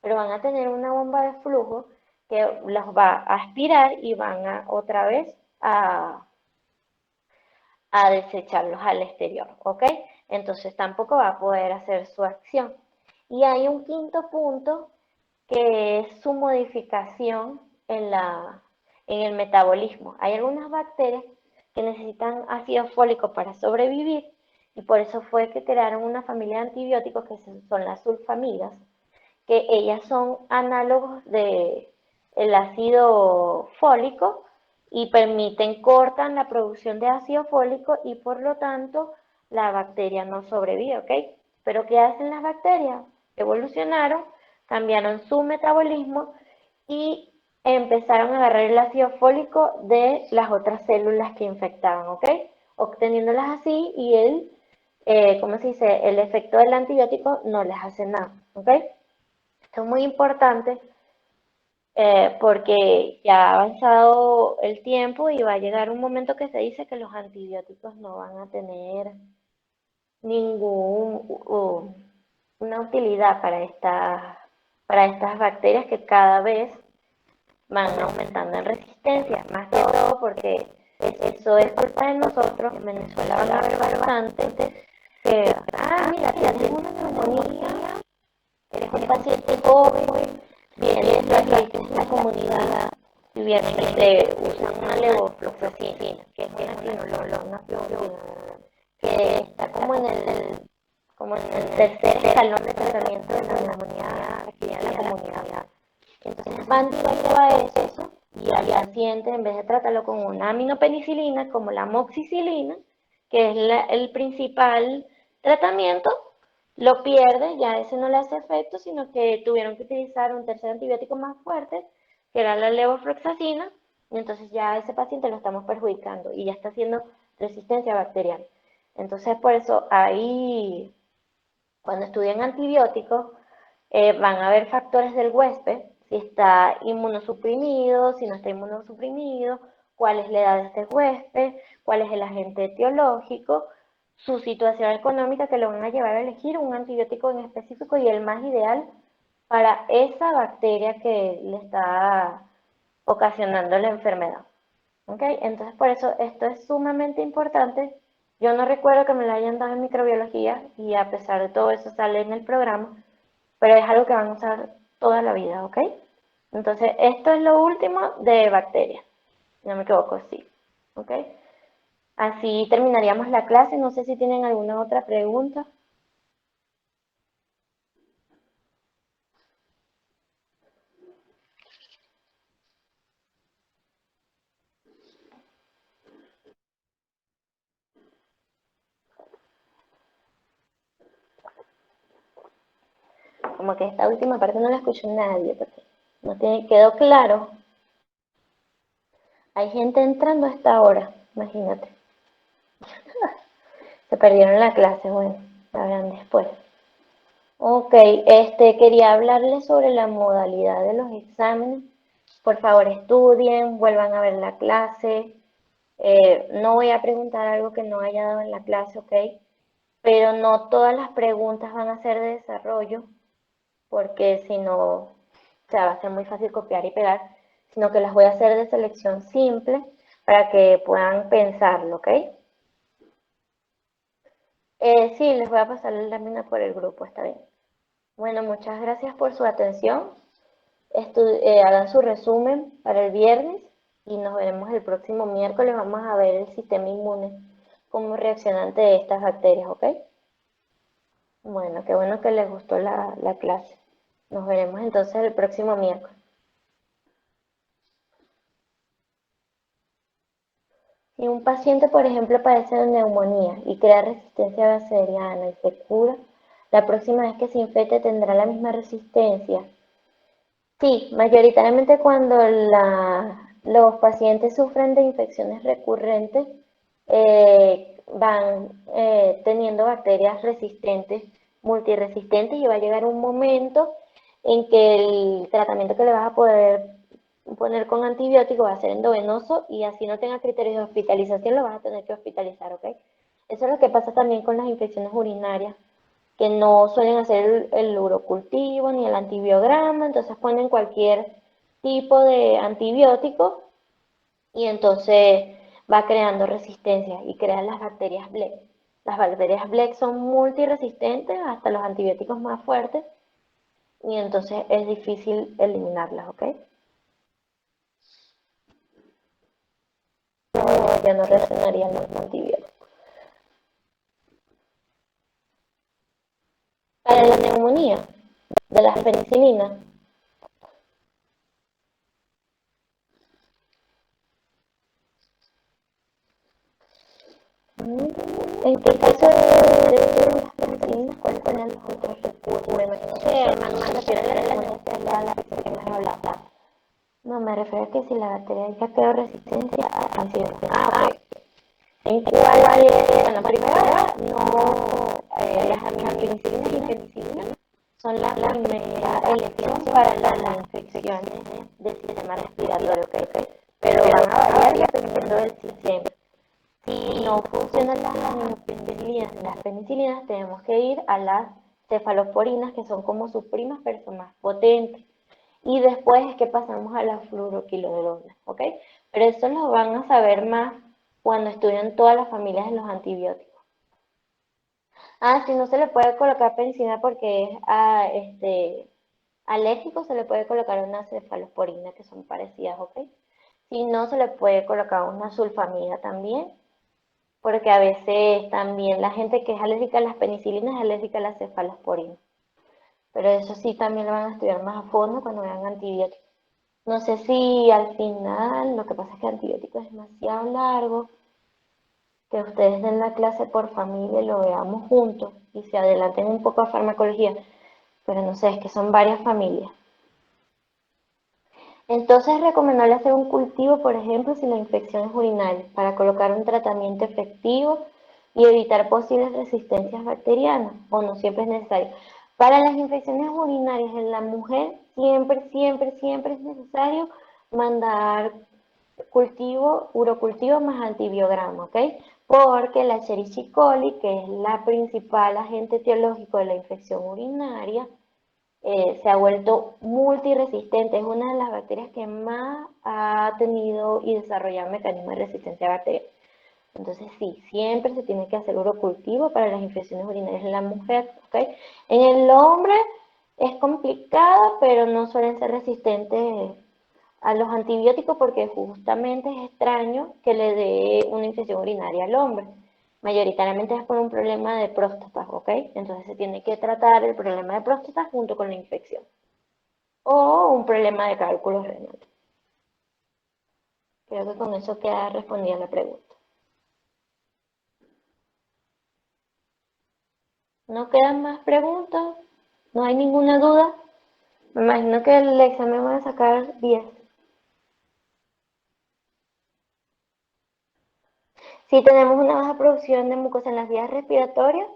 pero van a tener una bomba de flujo que las va a aspirar y van a otra vez a desecharlos al exterior, ¿ok? Entonces tampoco va a poder hacer su acción. Y hay un quinto punto que es su modificación en el metabolismo. Hay algunas bacterias que necesitan ácido fólico para sobrevivir y por eso fue que crearon una familia de antibióticos que son las sulfamidas, que ellas son análogos del ácido fólico y cortan la producción de ácido fólico y por lo tanto la bacteria no sobrevive, ¿ok? Pero ¿qué hacen las bacterias? Evolucionaron, cambiaron su metabolismo y empezaron a agarrar el ácido fólico de las otras células que infectaban, ¿ok? Obteniéndolas así y ¿cómo se dice? El efecto del antibiótico no les hace nada, ¿ok? Esto es muy importante porque ya ha avanzado el tiempo y va a llegar un momento que se dice que los antibióticos no van a tener una utilidad para estas bacterias que cada vez van aumentando en resistencia, más que todo porque eso es culpa de nosotros. En Venezuela van a haber bastante que, mira, tienes una neumonía, eres un paciente joven, vienes de aquí, en la comunidad, y vienen y te usan una levofloxacina, que es una quinolona, que está como en el tercer escalón de tratamiento de la neumonía aquí en la comunidad. Entonces van directo a eso y al paciente, en vez de tratarlo con una aminopenicilina, como la amoxicilina, que es el principal tratamiento, lo pierde, ya ese no le hace efecto, sino que tuvieron que utilizar un tercer antibiótico más fuerte, que era la levofloxacina, y entonces ya a ese paciente lo estamos perjudicando y ya está haciendo resistencia bacteriana. Entonces, por eso ahí, cuando estudian antibióticos, van a ver factores del huésped, si está inmunosuprimido, si no está inmunosuprimido, cuál es la edad de este huésped, cuál es el agente etiológico, su situación económica que lo van a llevar a elegir un antibiótico en específico y el más ideal para esa bacteria que le está ocasionando la enfermedad. ¿Ok? Entonces, por eso esto es sumamente importante. Yo no recuerdo que me lo hayan dado en microbiología y a pesar de todo eso sale en el programa, pero es algo que van a usar toda la vida, ¿ok? Entonces, esto es lo último de bacterias. No me equivoco, sí. ¿Ok? Así terminaríamos la clase. No sé si tienen alguna otra pregunta. Como que esta última parte no la escuchó nadie, porque no quedó claro. Hay gente entrando a esta hora, imagínate. Se perdieron la clase, bueno, la verán después. Ok, quería hablarles sobre la modalidad de los exámenes. Por favor, estudien, vuelvan a ver la clase. No voy a preguntar algo que no haya dado en la clase, ¿ok? Pero no todas las preguntas van a ser de desarrollo, porque si no, o sea, va a ser muy fácil copiar y pegar, sino que las voy a hacer de selección simple para que puedan pensarlo, ¿ok? Sí, les voy a pasar la lámina por el grupo, está bien. Bueno, muchas gracias por su atención. Hagan su resumen para el viernes y nos veremos el próximo miércoles. Vamos a ver el sistema inmune, cómo reacciona ante estas bacterias, ¿ok? Bueno, qué bueno que les gustó la clase. Nos veremos entonces el próximo miércoles. Si un paciente, por ejemplo, padece de neumonía y crea resistencia bacteriana y se cura, la próxima vez que se infecte tendrá la misma resistencia. Sí, mayoritariamente cuando los pacientes sufren de infecciones recurrentes, van teniendo bacterias resistentes, multiresistentes, y va a llegar un momento en que el tratamiento que le vas a poder poner con antibiótico va a ser endovenoso y así no tenga criterios de hospitalización, lo vas a tener que hospitalizar, ¿ok? Eso es lo que pasa también con las infecciones urinarias, que no suelen hacer el urocultivo ni el antibiograma, entonces ponen cualquier tipo de antibiótico y entonces va creando resistencia y crean las bacterias Blek. Las bacterias Blek son multiresistentes hasta los antibióticos más fuertes y entonces es difícil eliminarlas, ¿ok? No, ya no reaccionarían los antibióticos. Para la neumonía de las penicilinas, ¿en qué caso de las penicilinas cuáles son los otros recursos? Me imagino que hermano se refiere a la neumonía, a la que hemos hablado. No, me refiero a que si la bacteria ya creó resistencia a antibióticos. Ah, ok. ¿En cuál es? Bueno, primero, no, las aminopenicidina y penicilina son la primera elección para las infecciones del sistema respiratorio, ¿ok? Pero van a variar dependiendo del sistema. Si no funcionan las aminopenicilinas, las penicilinas, tenemos que ir a las cefalosporinas, que son como sus primas, pero son más potentes. Y después es que pasamos a la fluoroquinolona, ¿ok? Pero eso lo van a saber más cuando estudian todas las familias de los antibióticos. Ah, si no se le puede colocar penicilina porque es alérgico, se le puede colocar una cefalosporina, que son parecidas, ¿ok? Si no, se le puede colocar una sulfamida también, porque a veces también la gente que es alérgica a las penicilinas es alérgica a la cefalosporina. Pero eso sí también lo van a estudiar más a fondo cuando vean antibióticos. No sé si al final, lo que pasa es que antibiótico es demasiado largo, que ustedes den la clase por familia y lo veamos juntos y se adelanten un poco a farmacología, pero no sé, es que son varias familias. Entonces es recomendable hacer un cultivo, por ejemplo, si la infección es urinaria, para colocar un tratamiento efectivo y evitar posibles resistencias bacterianas, o no siempre es necesario. Para las infecciones urinarias en la mujer, siempre, siempre, siempre es necesario mandar urocultivo más antibiograma, ¿ok? Porque la Escherichia coli, que es la principal agente etiológico de la infección urinaria, se ha vuelto multiresistente, es una de las bacterias que más ha tenido y desarrollado mecanismos de resistencia a bacterias. Entonces sí, siempre se tiene que hacer urocultivo para las infecciones urinarias en la mujer, ¿ok? En el hombre es complicado, pero no suelen ser resistentes a los antibióticos porque justamente es extraño que le dé una infección urinaria al hombre. Mayoritariamente es por un problema de próstata, ¿ok? Entonces se tiene que tratar el problema de próstata junto con la infección. O un problema de cálculos renales. Creo que con eso queda respondida la pregunta. ¿No quedan más preguntas? ¿No hay ninguna duda? Me imagino que el examen va a sacar 10. Si tenemos una baja producción de mucosa en las vías respiratorias,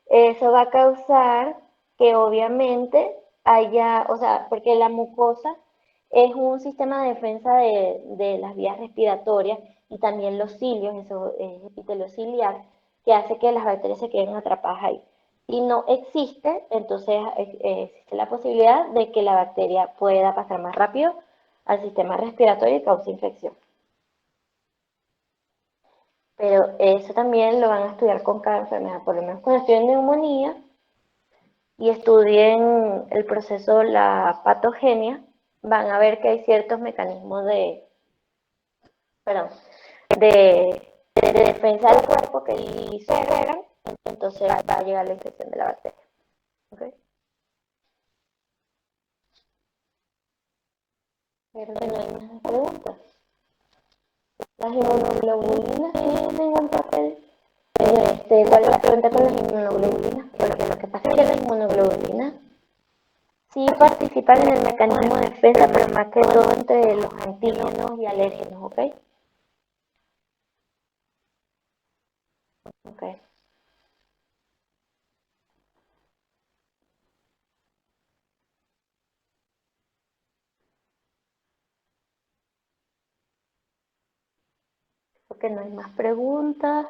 eso va a causar que obviamente haya, o sea, porque la mucosa es un sistema de defensa de las vías respiratorias y también los cilios, eso es epitelio ciliar, que hace que las bacterias se queden atrapadas ahí. Si no existe, entonces existe la posibilidad de que la bacteria pueda pasar más rápido al sistema respiratorio y cause infección. Pero eso también lo van a estudiar con cada enfermedad, por lo menos cuando estudien neumonía y estudien el proceso, la patogenia, van a ver que hay ciertos mecanismos perdón, de defensa del cuerpo que sí se agregan, entonces va a llegar la infección de la bacteria. ¿Okay? Pero que no hay más preguntas. Las inmunoglobulinas tienen un papel. ¿Cuál es la pregunta con las inmunoglobulinas? Porque lo que pasa es que las inmunoglobulinas sí participan en el mecanismo de defensa, pero más que todo entre los antígenos y alérgenos, ¿ok? Ok. Porque no hay más preguntas.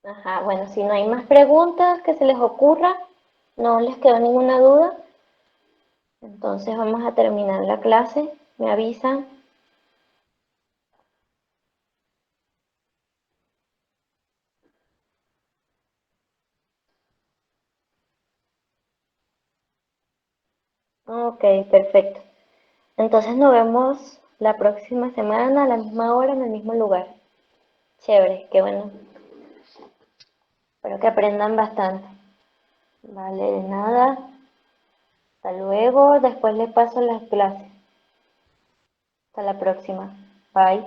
Ajá, bueno, si no hay más preguntas que se les ocurra, no les quedó ninguna duda, entonces vamos a terminar la clase. Me avisan. Ok, perfecto. Entonces nos vemos la próxima semana a la misma hora en el mismo lugar. Chévere, qué bueno. Espero que aprendan bastante. Vale, de nada. Hasta luego. Después les paso las clases. Hasta la próxima. Bye.